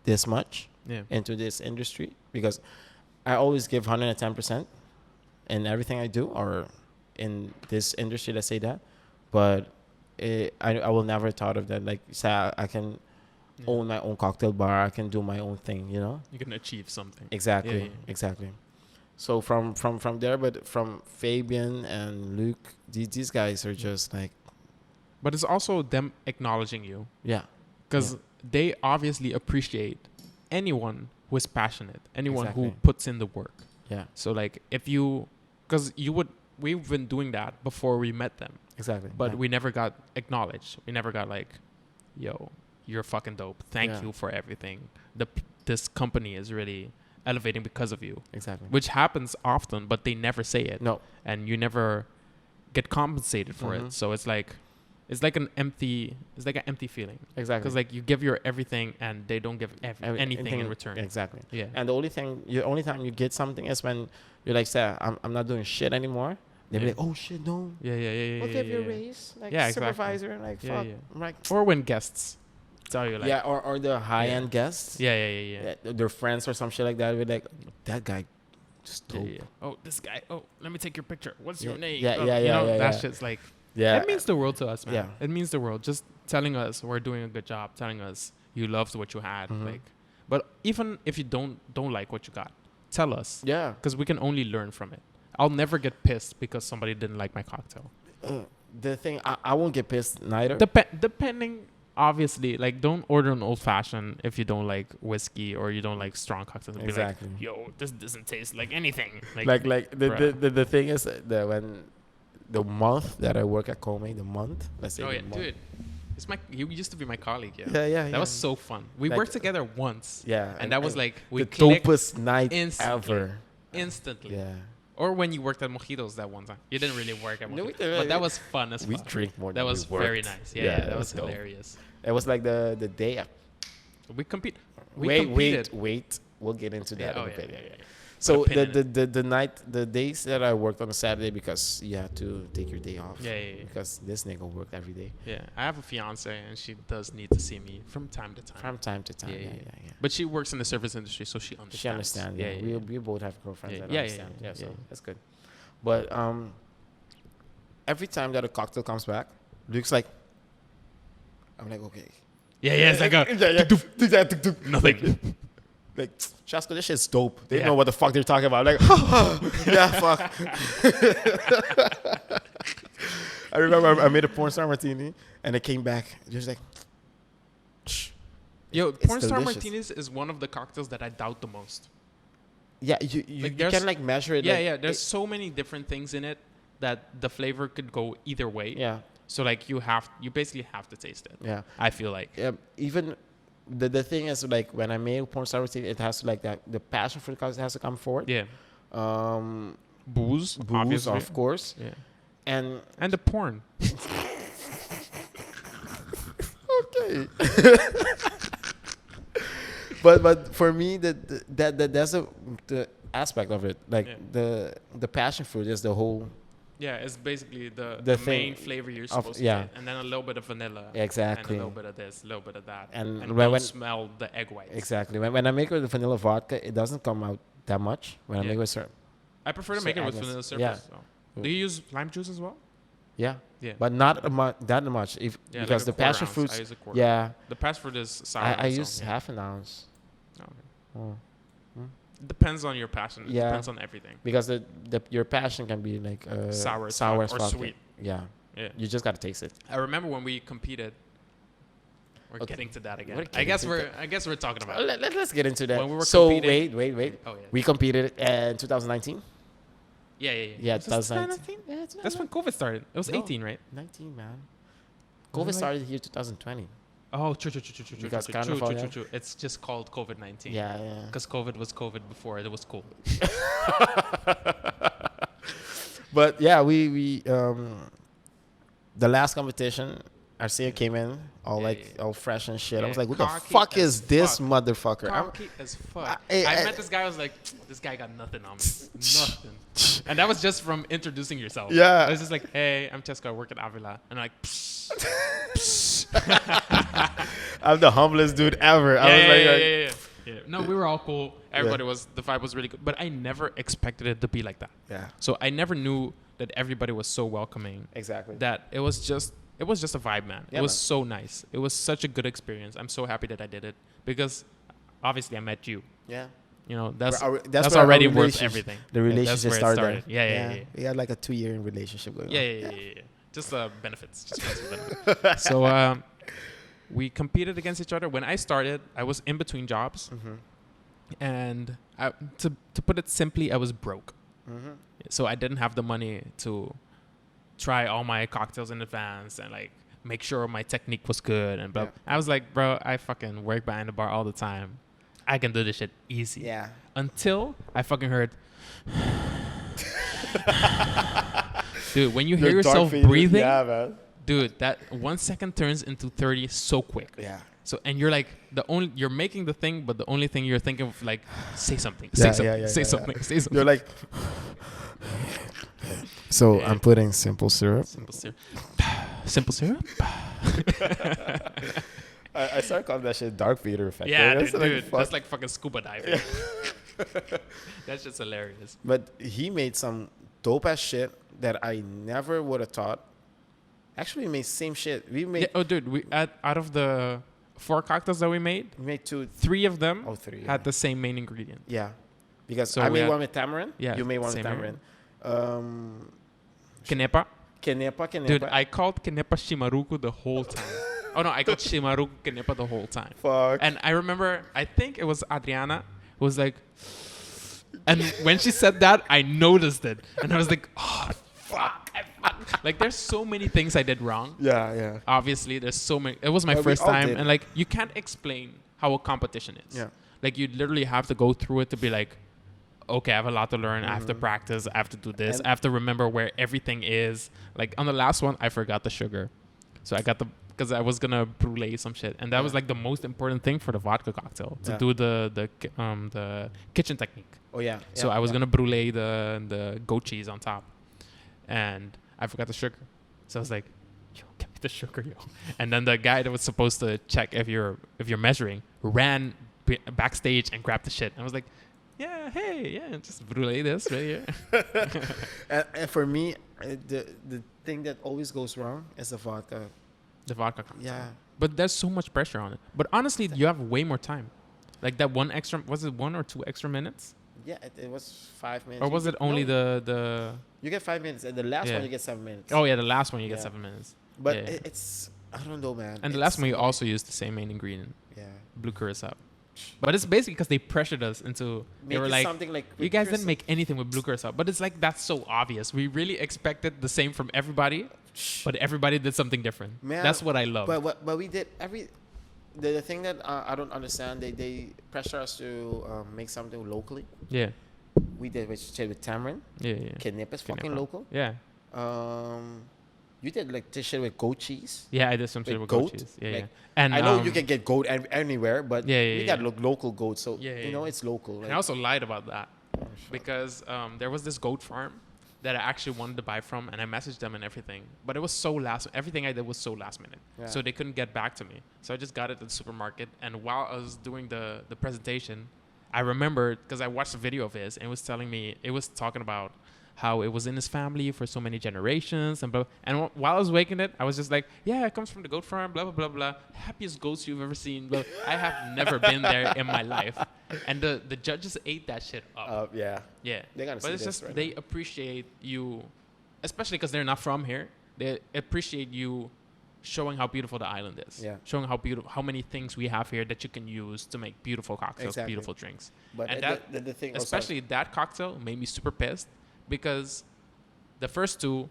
this much Yeah. into this industry because I always give 110% in everything I do, or in this industry, let's say that. but I will never thought of that. Like, say I can own my own cocktail bar. I can do my own thing. You know. You can achieve something. Exactly. Yeah. Exactly. So from there, but from Fabian and Luke, these guys are just like, But it's also them acknowledging you. yeah. Because they obviously appreciate anyone who is passionate, anyone who Exactly. puts in the work. Yeah. So like we've been doing that before we met them, Exactly. but yeah. we never got acknowledged. We never got like, yo, you're fucking dope. Thank you for everything. This company is really elevating because of you, Exactly. which happens often, but they never say it. No. And you never get compensated for it. So it's like an empty feeling. Exactly. Because like you give your everything and they don't give anything in return. Exactly. Yeah. And the only time you get something is when you're like, say, I'm not doing shit anymore. They'll be like, oh shit, no. Yeah. We'll give you a raise. Like, Yeah, supervisor. Like, Yeah, fuck. yeah. I'm like, Or when guests tell you like, yeah, or the high-end guests. yeah. Their friends or some shit like that. We're like, that guy just dope. Yeah. Oh, this guy. Oh, let me take your picture. What's your name? Yeah, Oh, yeah, you know, yeah, that yeah. shit's like, Yeah. it means the world to us, man. Yeah. It means the world. Just telling us we're doing a good job, telling us you loved what you had. Like, but even if you don't like what you got, tell us. Yeah. Because we can only learn from it. I'll never get pissed because somebody didn't like my cocktail. The thing, I won't get pissed neither. Depending, obviously, like don't order an old fashioned if you don't like whiskey or you don't like strong cocktails. Be Exactly. like, yo, this doesn't taste like anything. Like the thing is that when the month that I work at Kome, let's say. Oh yeah, the month, dude. You used to be my colleague, yeah. Yeah. That was so fun. We Like, worked together once. Yeah. And that was like we the clicked dopest night instantly. ever. Instantly. Yeah. Or when you worked at Mojitos that one time. You didn't really work at No, we Mojitos. did. But that was fun as We fuck. drink more That than was we worked. very nice. Yeah, that was dope. hilarious. It was like the day. We compete. Wait. We'll get into that in a bit. Yeah. So the days that I worked on a Saturday because you had to take your day off. Yeah. Because this nigga worked every day. Yeah, I have a fiance and she does need to see me from time to time. From time to time. Yeah. But she works in the service industry, so she understands. She understands. Yeah. We both have girlfriends that Yeah, understand. yeah. So that's good. But every time that a cocktail comes back, Luke's like, I'm like, okay. Yeah, it's like a nothing. Like, Chasco, this shit's dope. They know what the fuck they're talking about. Like, yeah, fuck. I remember I made a porn star martini, and it came back. Just like, Yo, it's porn star delicious. martinis is one of the cocktails that I doubt the most. Yeah, you Like, can like measure it. Yeah. There's so many different things in it that the flavor could go either way. Yeah. So like you basically have to taste it. Yeah. I feel like. Even the thing is like when I made a porn star martini, it has to like that the passion fruit has to come forward. Yeah. Booze, Booze, obviously. of course. Yeah. And the porn. okay. but for me that's the aspect of it. Like the passion fruit is the whole. Yeah, it's basically the thing main flavor you're supposed to get, and then a little bit of vanilla. Exactly. And a little bit of this, a little bit of that. And when when smell the egg whites. Exactly. When I make it with vanilla vodka, it doesn't come out that much. When I make it with syrup. I prefer to make it with vanilla syrup. Yeah. So. Do you use lime juice as well? Yeah. Yeah. But not that much. Because like the passion fruits. I use a quarter. Yeah. The passion fruit is sour. I use half an ounce. Okay. Oh. Depends on your passion. It Yeah. depends on everything. Because your passion can be like sour or vodka. Sweet. Yeah. Yeah. You just gotta taste it. I remember when we competed. We're Okay. getting to that again. We're I guess getting we're talking about it. Let's get into that. When we were so competing- wait. Oh yeah. We competed in 2019. Yeah. Yeah, Was this 2019. 2019? Yeah, That's when COVID started. It was No. 18, right? 19, man. Was it COVID like- started here 2020. Oh, true. Because Carnival, yeah. True. It's just called COVID-19. Yeah. Because COVID was COVID before it was cool. But yeah, we the last competition, Arsenio came in all fresh and shit. I was like, what the Cocky fuck as is this fuck. motherfucker? Cocky as fuck. I I met this guy. I was like, this guy got nothing on me. Nothing. And that was just from introducing yourself. Yeah. I was just like, hey, I'm Cheska. I work at Avila. And I'm like, I'm the humblest dude ever. I was like, yeah. No, we were all cool. Everybody the vibe was really good. But I never expected it to be like that. yeah. So I never knew that everybody was so welcoming. Exactly. That it was just a vibe, man. Yeah, it was man. so nice. It was such a good experience. I'm so happy that I did it because obviously I met you. Yeah. You know, that's where already our worth everything. The relationship that's where it started. Yeah. We had like a 2-year relationship going on. Yeah. Just benefits. Just benefits. So we competed against each other. When I started, I was in between jobs. And to put it simply, I was broke. So I didn't have the money to try all my cocktails in advance and like make sure my technique was good and blah. I was like, bro, I fucking work behind the bar all the time. I can do this shit easy. Yeah. Until I fucking heard, dude, when you hear yourself breathing, man. dude, that 1 second turns into 30 so quick. Yeah. So and you're like you're making the thing, but the only thing you're thinking of like say something. Say something. You're like. So I'm putting simple syrup. Simple syrup. I started calling that shit Dark Vader effect. Yeah, dude, that's like fucking scuba diving. That's just hilarious. But he made some dope ass shit that I never would have thought. Actually, we made same shit. We made. Yeah, oh, dude, we out of the 4 cocktails that we made 3 of them had the same main ingredient. Yeah, because so I made one with tamarind. Yeah, you made one with tamarind. Kenepa. Dude, I called Kenepa Shimaruku the whole time. Oh no, I called Shimaruku Kenepa the whole time. Fuck. And I remember, I think it was Adriana who was like, and when she said that, I noticed it, and I was like, oh fuck. Like there's so many things I did wrong. Yeah. Obviously, there's so many. It was my first time, and like you can't explain how a competition is. Yeah. Like you literally have to go through it to be like, okay, I have a lot to learn. I have to practice. I have to do this. I have to remember where everything is. Like on the last one, I forgot the sugar, so I got because I was gonna brulee some shit, and that was like the most important thing for the vodka cocktail to do the kitchen technique. Oh yeah. So I was gonna brulee the goat cheese on top, and I forgot the sugar. So I was like, yo, get me the sugar, yo. And then the guy that was supposed to check if you're measuring ran backstage and grabbed the shit. And I was like, just brulee this right here. and for me, the thing that always goes wrong is the vodka. The vodka cocktail. Yeah. But there's so much pressure on it. But honestly, you have way more time. Like that one extra, was it 1 or 2 extra minutes? Yeah, it was 5 minutes. Or was it only the... You get 5 minutes, and the last one you get 7 minutes. Oh yeah, the last one you get 7 minutes. But it's, I don't know, man. And the last one you also used the same main ingredient. Yeah. Blue curacao. But it's basically because they pressured us into... They were like, you guys didn't make anything with blue curacao. But it's like, that's so obvious. We really expected the same from everybody, but everybody did something different. Man, that's what I love. But we did the thing that I don't understand, they pressure us to make something locally. Yeah. We did with tamarind. Yeah. Kenepa is fucking local. Yeah. You did like this shit with goat cheese. Yeah, I did some shit with goat cheese. Yeah. And I know you can get goat anywhere, but we got local goat, so you know it's local. And I also lied about that because there was this goat farm that I actually wanted to buy from, and I messaged them and everything. But it was so everything I did was so last minute. Yeah. So they couldn't get back to me. So I just got it at the supermarket. And while I was doing the presentation, I remembered, because I watched a video of his, and it was talking about how it was in his family for so many generations and blah. And while I was waking it, I was just like, yeah, it comes from the goat farm, blah, blah, blah, blah. Happiest goats you've ever seen. Blah. I have never been there in my life. And the judges ate that shit up. Yeah. They gotta see this, just right, they appreciate you, especially because they're not from here. They appreciate you showing how beautiful the island is. Yeah. Showing how many things we have here that you can use to make beautiful cocktails, beautiful drinks. But and the thing, especially that cocktail made me super pissed because the first 2,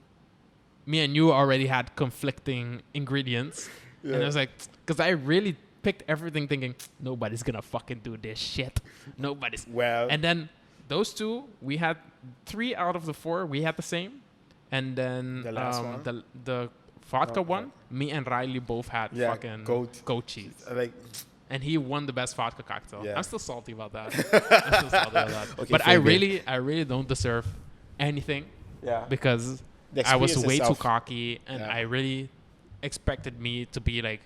me and you already had conflicting ingredients. Yeah. And I was like, because I really picked everything thinking, nobody's going to fucking do this shit. Nobody's. Well. And then those 2, we had 3 out of the 4, we had the same. And then the last one? The vodka one, me and Riley both had fucking goat cheese. And he won the best vodka cocktail. Yeah. I'm still salty about that. Okay, but I really don't deserve anything. Yeah. Because I was way too cocky, and I really expected me to be like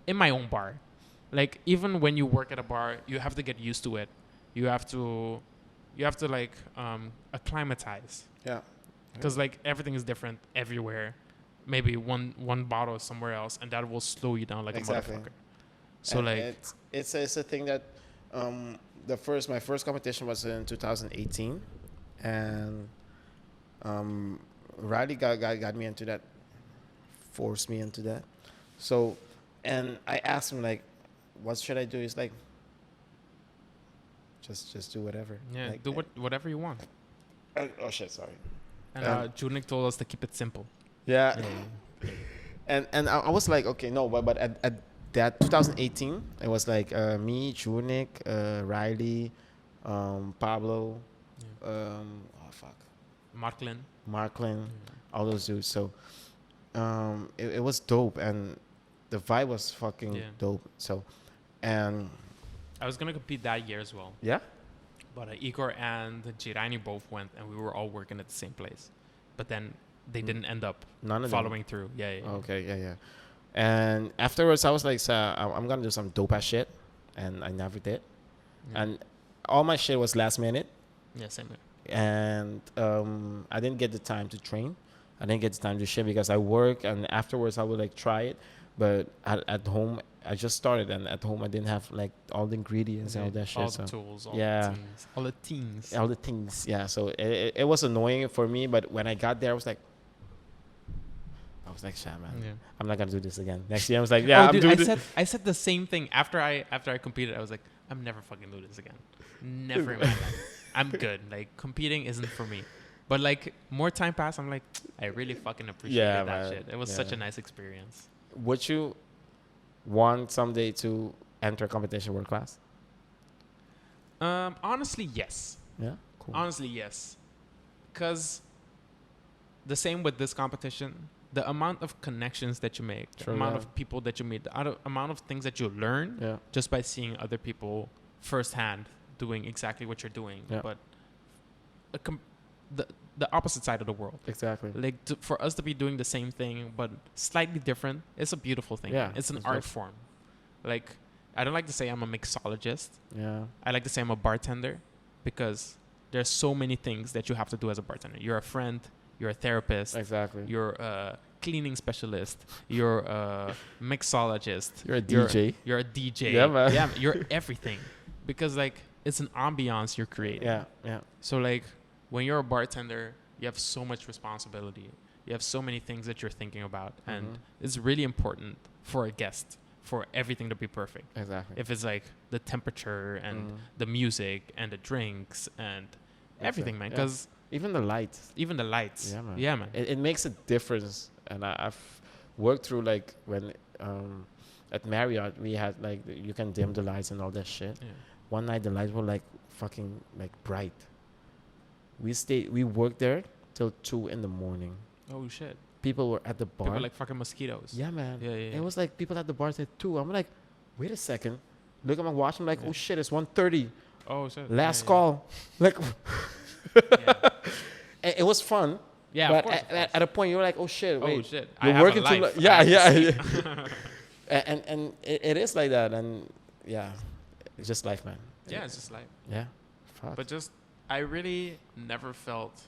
in my own bar. Like even when you work at a bar, you have to get used to it. You have to like acclimatize. Yeah. because like everything is different everywhere. Maybe one bottle is somewhere else, and that will slow you down like Exactly. a motherfucker. So And like, it's a thing that my first competition was in 2018, and Riley got me into that, forced me into that. So, and I asked him like, what should I do? He's like, just do whatever. yeah, Like, do whatever you want. oh shit, sorry. And Junik told us to keep it simple. Yeah. Yeah. And I was like, okay, no, but at that 2018, it was like me, Junik, Riley, Pablo, Yeah. oh fuck, Marklin. Marklin, all those dudes. So it was dope, and the vibe was fucking dope. So, and I was gonna compete that year as well, yeah, but Igor and Jirani both went, and we were all working at the same place. But then they didn't end up none of following through. Yeah. Okay, yeah. And afterwards, I was like, so I'm gonna do some dope ass shit, and I never did. Yeah. And all my shit was last minute. Yeah, same here. And I didn't get the time to train. I didn't get the time to shit because I work, and afterwards I would like try it. But at home, I just started, and at home I didn't have like all the ingredients and all that shit. All the tools, all the things. All the things. Yeah. So it was annoying for me, but when I got there, I was like, shit, man. Yeah. I'm not gonna do this again. Next year, I was like, yeah, I'm doing this. I said the same thing after I competed. I was like, I'm never fucking do this again. Never in my life. I'm good. Like competing isn't for me. But like more time passed, I'm like, I really fucking appreciated that shit. It was such a nice experience. Would you want someday to enter a competition world class? Honestly, yes. Yeah, cool. Honestly, yes. Because the same with this competition, the amount of connections that you make, the amount of people that you meet, the amount of things that you learn just by seeing other people firsthand doing exactly what you're doing, but the opposite side of the world. Exactly. Like for us to be doing the same thing but slightly different, it's a beautiful thing. Yeah, it's an art form. Like I don't like to say I'm a mixologist. Yeah. I like to say I'm a bartender because there's so many things that you have to do as a bartender. You're a friend. You're a therapist. Exactly. You're a cleaning specialist. You're a mixologist. You're a DJ. You're a DJ. Yeah, man. Yeah, you're everything. Because like it's an ambiance you're creating. Yeah. So like when you're a bartender, you have so much responsibility. You have so many things that you're thinking about, and it's really important for a guest for everything to be perfect. Exactly. If it's like the temperature and the music and the drinks and everything, man. Because even the lights. Yeah, man. It makes a difference. And I've worked through like when at Marriott we had like you can dim the lights and all that shit. Yeah. One night the lights were like fucking like bright. We worked there till 2 a.m. Oh shit. People were at the bar. People like fucking mosquitoes. Yeah, man. Yeah. It was like people at the bar at 2. I'm like, wait a second. Look at my watch. I'm like, oh shit, it's 1:30. Oh shit. Last call. Like, it was fun. Yeah, but of course, at a point you're like, oh shit, wait. Oh shit. You're working too long. Yeah. and it is like that, and yeah, it's just life, man. Yeah, it's just life. Yeah. Fuck. But just I really never felt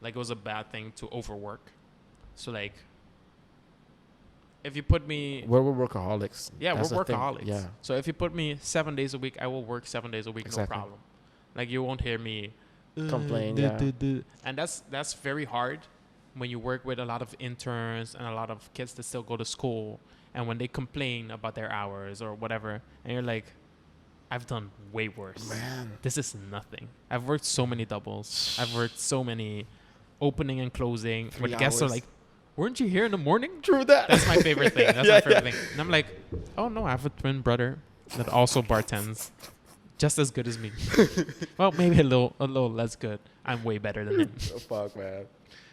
like it was a bad thing to overwork. So like if you put me we're workaholics. Yeah, we're workaholics. Yeah. So if you put me 7 days a week, I will work 7 days a week, no problem. Like you won't hear me complain. And that's very hard when you work with a lot of interns and a lot of kids that still go to school, and when they complain about their hours or whatever, and you're like, I've done way worse. Man. This is nothing. I've worked so many doubles. I've worked so many opening and closing. 3 when guests are like, weren't you here in the morning? True that. That's my favorite thing. That's my favorite thing. And I'm like, oh no, I have a twin brother that also bartends just as good as me. Well, maybe a little less good. I'm way better than him. Oh, fuck, man.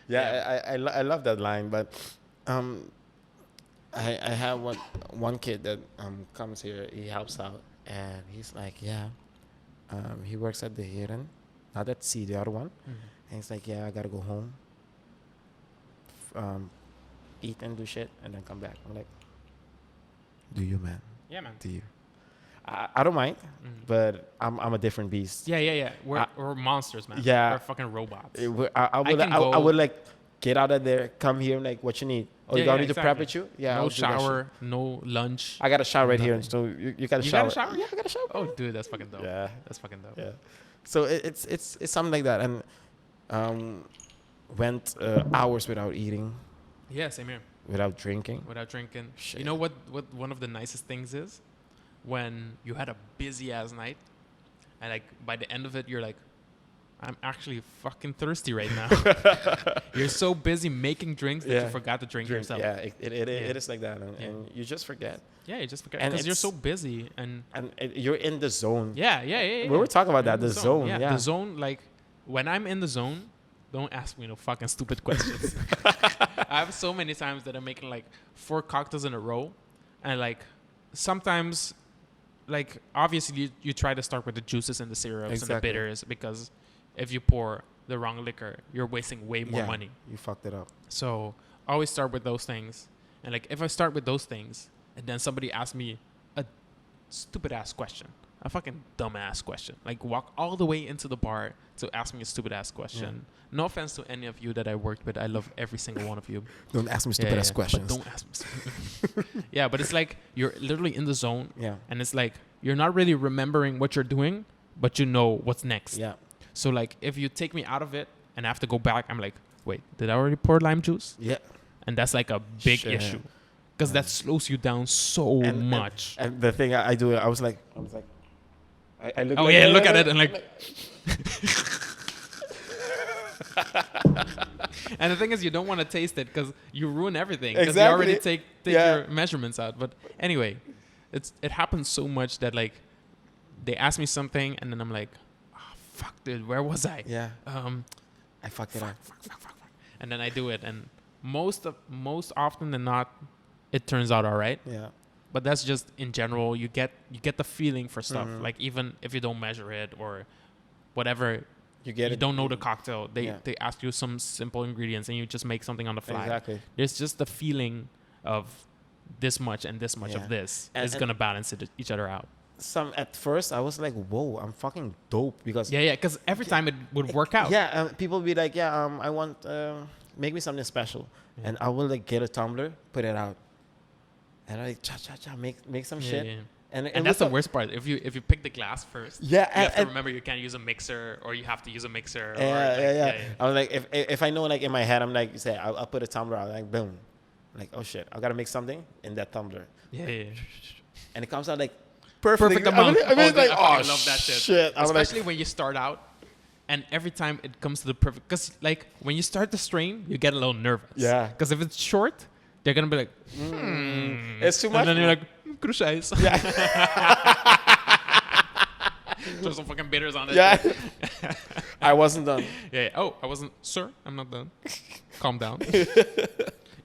Yeah. I love that line, but I have one kid that comes here. He helps out, and he's like, he works at the Heren, not at C, the other one. And he's like, I gotta go home, eat and do shit, and then come back. I'm like, do you, man? Yeah, man. Do you? I don't mind, but I'm a different beast. Yeah. We're monsters, man. Yeah. We're fucking robots. I would like get out of there, come here, like what you need. Oh, you got me to prep with you? Yeah. No shower, no lunch. I got a shower right here, nothing. so you got a You shower. got a shower? Yeah, I got a shower. Oh, dude, that's fucking dope. Yeah. That's fucking dope. Yeah. So it's something like that, and went hours without eating, Yeah, same here. without drinking. Without drinking. Shit. You know what one of the nicest things is? When you had a busy ass night and like by the end of it you're like, I'm actually fucking thirsty right now. You're so busy making drinks that you forgot to drink yourself. Yeah, it is like that, and you just forget. Yeah, you just forget And because you're it's- so busy and You're in the zone. yeah. We were talking about You're that, in the zone. Yeah. The zone, like when I'm in the zone, don't ask me no fucking stupid questions. I have so many times that I'm making like 4 cocktails in a row, and like sometimes, like obviously you try to start with the juices and the syrups and the bitters, because if you pour the wrong liquor, you're wasting way more money. You fucked it up. So always start with those things, and like if I start with those things, and then somebody asks me a stupid ass question, a fucking dumb ass question, like walk all the way into the bar to ask me a stupid ass question. No offense to any of you that I worked with. I love every single one of you. Don't ask me stupid ass questions. But don't ask me. Yeah, but it's like you're literally in the zone. Yeah. And it's like you're not really remembering what you're doing, but you know what's next. Yeah. So like if you take me out of it and I have to go back, I'm like, wait, did I already pour lime juice? Yeah. And that's like a big issue, because that slows you down so much. And the thing I do, I was like, I look. Oh like, yeah, look at it and like. And the thing is, you don't want to taste it because you ruin everything. Because you already take your measurements out. But anyway, it happens so much that like they ask me something and then I'm like, oh, fuck, dude, where was I? Yeah. I fucked it up. Fuck. And then I do it, and most often than not, it turns out all right. Yeah. But that's just in general. You get the feeling for stuff. Like even if you don't measure it or whatever. You don't know the cocktail. They ask you some simple ingredients and you just make something on the fly. Exactly. There's just the feeling of this much and this much of this. And it's going to balance each other out. At first, I was like, whoa, I'm fucking dope. Because because every time it would work out. Yeah, people be like, I want, make me something special. Yeah. And I will like get a tumbler, put it out. And I like, cha, make some shit. Yeah. And that's the worst part. If you pick the glass first, you have to remember you can't use a mixer, or you have to use a mixer. I was like, if I know, like in my head, I'm like, say, I'll put a tumbler out, like boom, like oh shit, I gotta make something in that tumbler. Yeah. And it comes out like perfect amount. I love that shit. Especially like, when you start out, and every time it comes to the perfect, because like when you start the strain, you get a little nervous. Yeah. Because if it's short, they're gonna be like, it's too much. And then you're like, cruciais. Yeah. Throw some fucking bitters on it. Yeah. I wasn't done. Yeah. Oh, I wasn't. Sir, I'm not done. Calm down.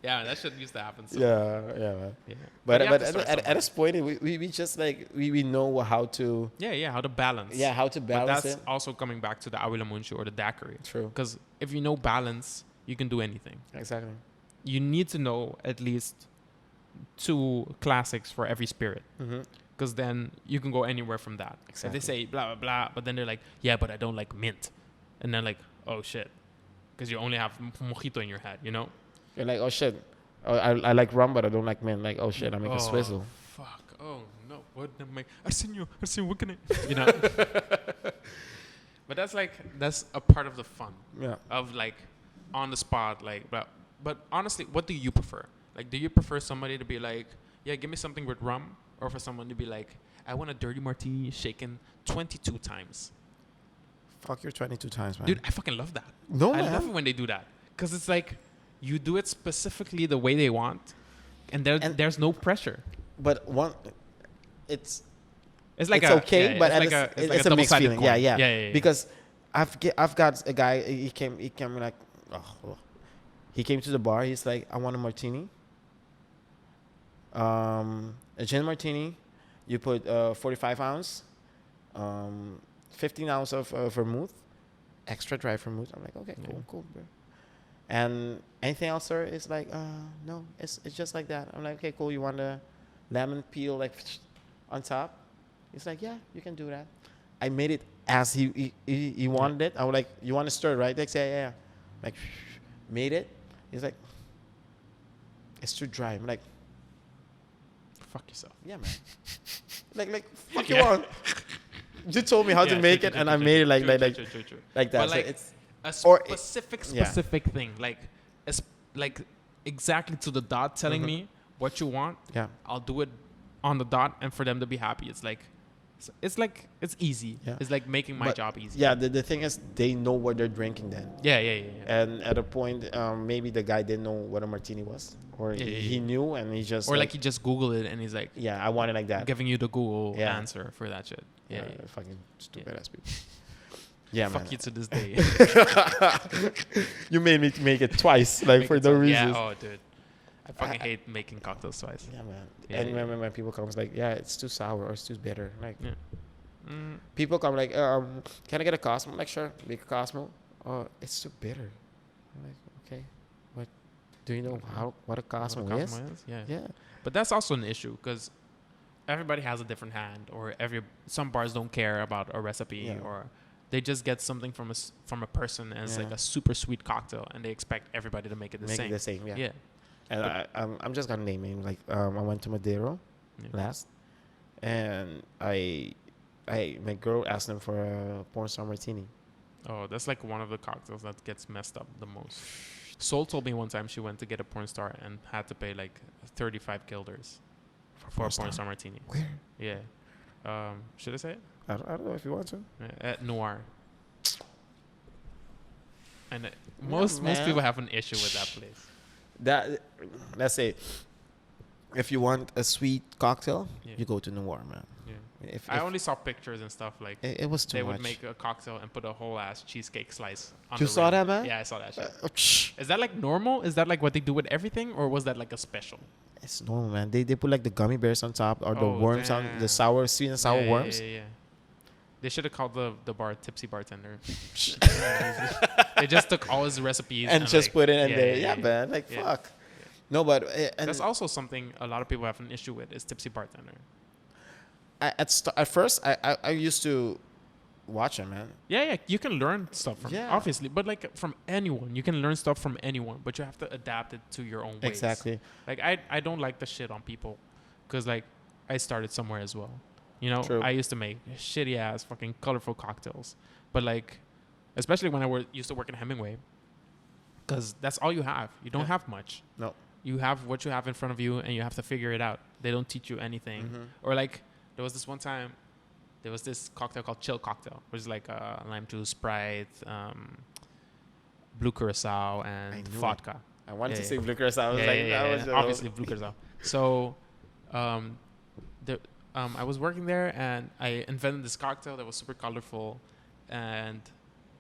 Yeah, that shit used to happen. So. Yeah, man. Yeah. But at this point, we just like we know how to. Yeah, how to balance. Yeah, how to balance. But that's also coming back to the awilamunchu or the daiquiri. True. Because if you know balance, you can do anything. Exactly. You need to know at least 2 classics for every spirit. Because then you can go anywhere from that. Exactly. If they say blah, blah, blah, but then they're like, yeah, but I don't like mint. And then like, oh, shit. Because you only have mojito in your head, you know? You're like, oh, shit. Oh, I like rum, but I don't like mint. Like, oh, shit, I make a swizzle. Fuck. Oh, no. What am I? Arsenio, what can I? You know? But that's a part of the fun. Yeah. Of like, on the spot, like, blah. But honestly, what do you prefer? Like, do you prefer somebody to be like, yeah, give me something with rum? Or for someone to be like, I want a dirty martini shaken 22 times. Fuck your 22 times, man. Dude, I fucking love that. No, I man. love it when they do that. Because it's like, you do it specifically the way they want. And there's no pressure. But it's like okay, but it's a mixed feeling. Coin. Yeah. Because I've got a guy, he came like, he came to the bar. He's like, I want a martini. A gin martini. You put 45 ounce, 15 ounce of vermouth, extra dry vermouth. I'm like, okay, cool, bro. And anything else, sir? It's like, no, it's just like that. I'm like, okay, cool. You want a lemon peel like on top? He's like, yeah, you can do that. I made it as he wanted it. I was like, you want to stir, right? Like, say, yeah. Like, made it. He's like, it's too dry. I'm like, fuck yourself. yeah, man. like, fuck you want. You told me how to make it, and I made it like that. But so like it's a specific thing, like exactly to the dot, telling me what you want. Yeah, I'll do it on the dot, and for them to be happy, it's easy. Yeah. It's like making my job easy. Yeah, the thing is, they know what they're drinking then. Yeah. And at a point, maybe the guy didn't know what a martini was, or he knew, and he just he just Googled it, and he's like, yeah, I want it like that. Giving you the Google answer for that shit. Yeah. Fucking stupid ass people. Yeah, fuck man. you to this day. You made me make it twice, like for no reason. Yeah, oh, dude. I fucking hate making cocktails twice. Yeah, man. And when people come, it's like, yeah, it's too sour or it's too bitter. Like, people come like, can I get a Cosmo? I'm like, sure, make a Cosmo. Oh, it's too bitter. I'm like, okay, what? Do you know what a Cosmo is? Yeah. But that's also an issue because everybody has a different hand, or some bars don't care about a recipe, or they just get something from a person as like a super sweet cocktail, and they expect everybody to make it the same. Yeah. And I'm just gonna name him. Like, I went to Madero last, and my girl asked him for a porn star martini. Oh, that's like one of the cocktails that gets messed up the most. Sol told me one time she went to get a porn star and had to pay like 35 guilders for a porn star martini. Where? Yeah. Should I say it? I don't know if you want to. At Noir. And most people have an issue with that place. Let's say, if you want a sweet cocktail, you go to Noir, man. Yeah. I only saw pictures and stuff like it was too much. They would make a cocktail and put a whole ass cheesecake slice on You the saw rim. that, man? Yeah, I saw that shit. Is that like normal? Is that like what they do with everything, or was that like a special? It's normal, man. They put like the gummy bears on top, or the worms on the sweet and sour worms. Yeah. They should have called the bar Tipsy Bartender. They just took all his recipes and just like, put it in there. Yeah, man. Like, fuck. No, but and that's also something a lot of people have an issue with is Tipsy Bartender. At first, I used to watch him, man. Yeah, you can learn stuff from obviously, but like from anyone, you can learn stuff from anyone, but you have to adapt it to your own ways. Exactly. Like I don't like the shit on people, because like I started somewhere as well. You know, True. I used to make shitty ass fucking colorful cocktails, but like, especially when I used to work in Hemingway, because that's all you have. You don't have much. No. You have what you have in front of you, and you have to figure it out. They don't teach you anything. Or like, there was this one time, there was this cocktail called Chill Cocktail, which is like lime juice, Sprite, blue curacao, and vodka. I wanted to say blue curacao. I was obviously blue curacao. So, I was working there, and I invented this cocktail that was super colorful, and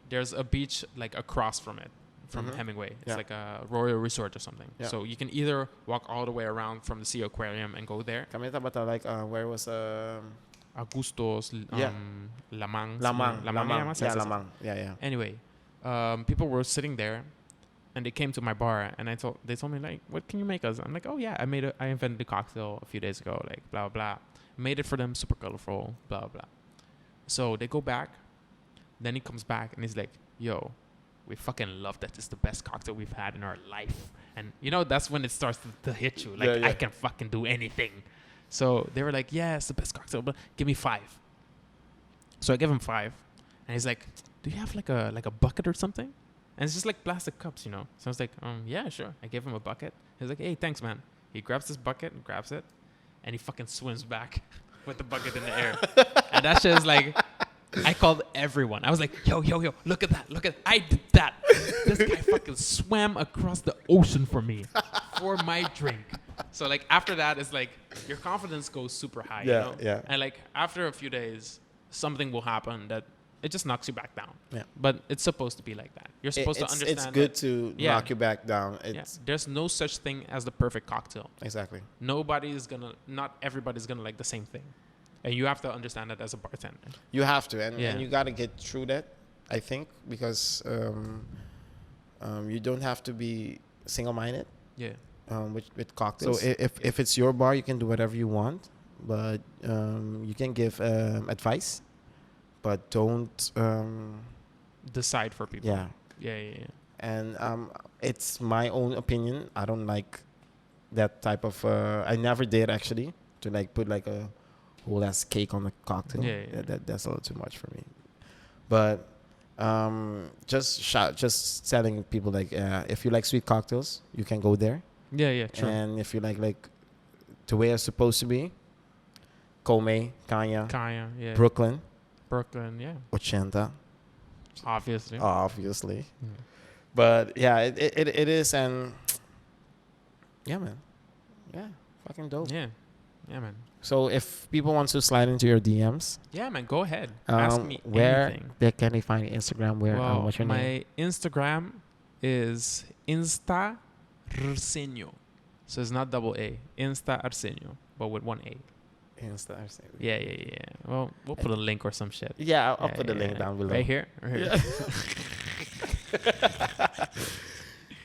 there's a beach like across from it, from Hemingway. It's like a Royal Resort or something. Yeah. So you can either walk all the way around from the Sea Aquarium and go there. Like where was Augustos, Lamang. Lamang. Yeah. Anyway, people were sitting there, and they came to my bar, and they told me like, "What can you make us?" I'm like, "Oh yeah, I invented a cocktail a few days ago, like blah blah." Made it for them, super colorful, blah blah. So they go back. Then he comes back and he's like, "Yo, we fucking love that. It's the best cocktail we've had in our life." And you know, that's when it starts to hit you. Like, I can fucking do anything. So they were like, "Yeah, it's the best cocktail, but give me 5." So I give him 5, and he's like, "Do you have like a bucket or something?" And it's just like plastic cups, you know. So I was like, yeah, sure. I gave him a bucket. He's like, "Hey, thanks, man." He grabs this bucket and grabs it, and he fucking swims back with the bucket in the air. And that shit is like, I called everyone. I was like, yo, look at that. I did that. This guy fucking swam across the ocean for me, for my drink. So like after that, it's like your confidence goes super high, you know? Yeah. And like after a few days, something will happen that it just knocks you back down. Yeah. But it's supposed to be like that. You're supposed to understand. It's good to knock you back down. There's no such thing as the perfect cocktail. Exactly. Not everybody's gonna like the same thing. And you have to understand that as a bartender. You have to, and you got to get through that, I think, because you don't have to be single-minded. Yeah. With cocktails. So if it's your bar, you can do whatever you want. but you can give advice, but don't decide for people. Yeah. And it's my own opinion. I don't like that type of. I never did actually to like put like a whole ass cake on a cocktail. That's a little too much for me. But just telling people like if you like sweet cocktails, you can go there. Yeah, true. And if you like the way it's supposed to be, Kumi, Kanya, yeah. Brooklyn, yeah. Ochenta, Obviously. But yeah, it is, and yeah, man, yeah, fucking dope. Yeah, man. So if people want to slide into your DMs, yeah, man, go ahead. Ask me where anything. can they find Instagram? What's your name? My Instagram is Insta Arsenio. So it's not double A. Insta Arsenio, but with one A. Insta Arsenio. Yeah. Well, we'll put a link or some shit. Yeah, I'll put the link down below. Right here. Yeah.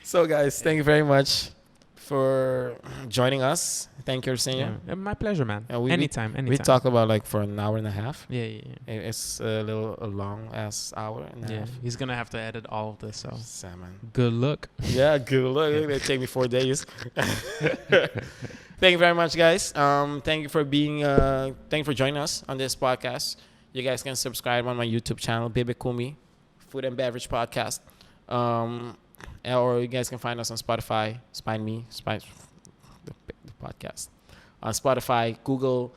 So guys, thank you very much for joining us. Thank you, Arsenio. Yeah, my pleasure, man. Anytime. We talk about like for an hour and a half. Yeah. It's a long ass hour and a half. He's gonna have to edit all of this. So Salmon. Good luck. Yeah, good luck. It'll take me 4 days. Thank you very much, guys. Thank you for joining us on this podcast. You guys can subscribe on my YouTube channel, Bebe Kumi, Food and Beverage Podcast. Or you guys can find us on Spotify, the podcast, on Spotify, Google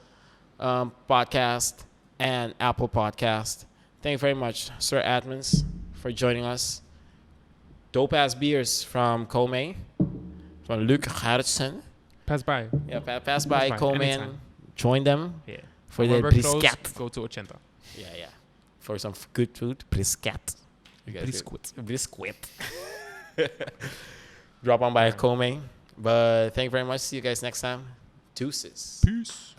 Podcast, and Apple Podcast. Thank you very much, Sir Admins, for joining us. Dope ass beers from Kumi, from Luc Gerritsen. Pass by. Yeah, pass by Kumi and join them for the brisket. Go to Ochenta. Yeah. For some good food, brisket. Brisket. Drop on by Kumi. But thank you very much. See you guys next time. Deuces. Peace.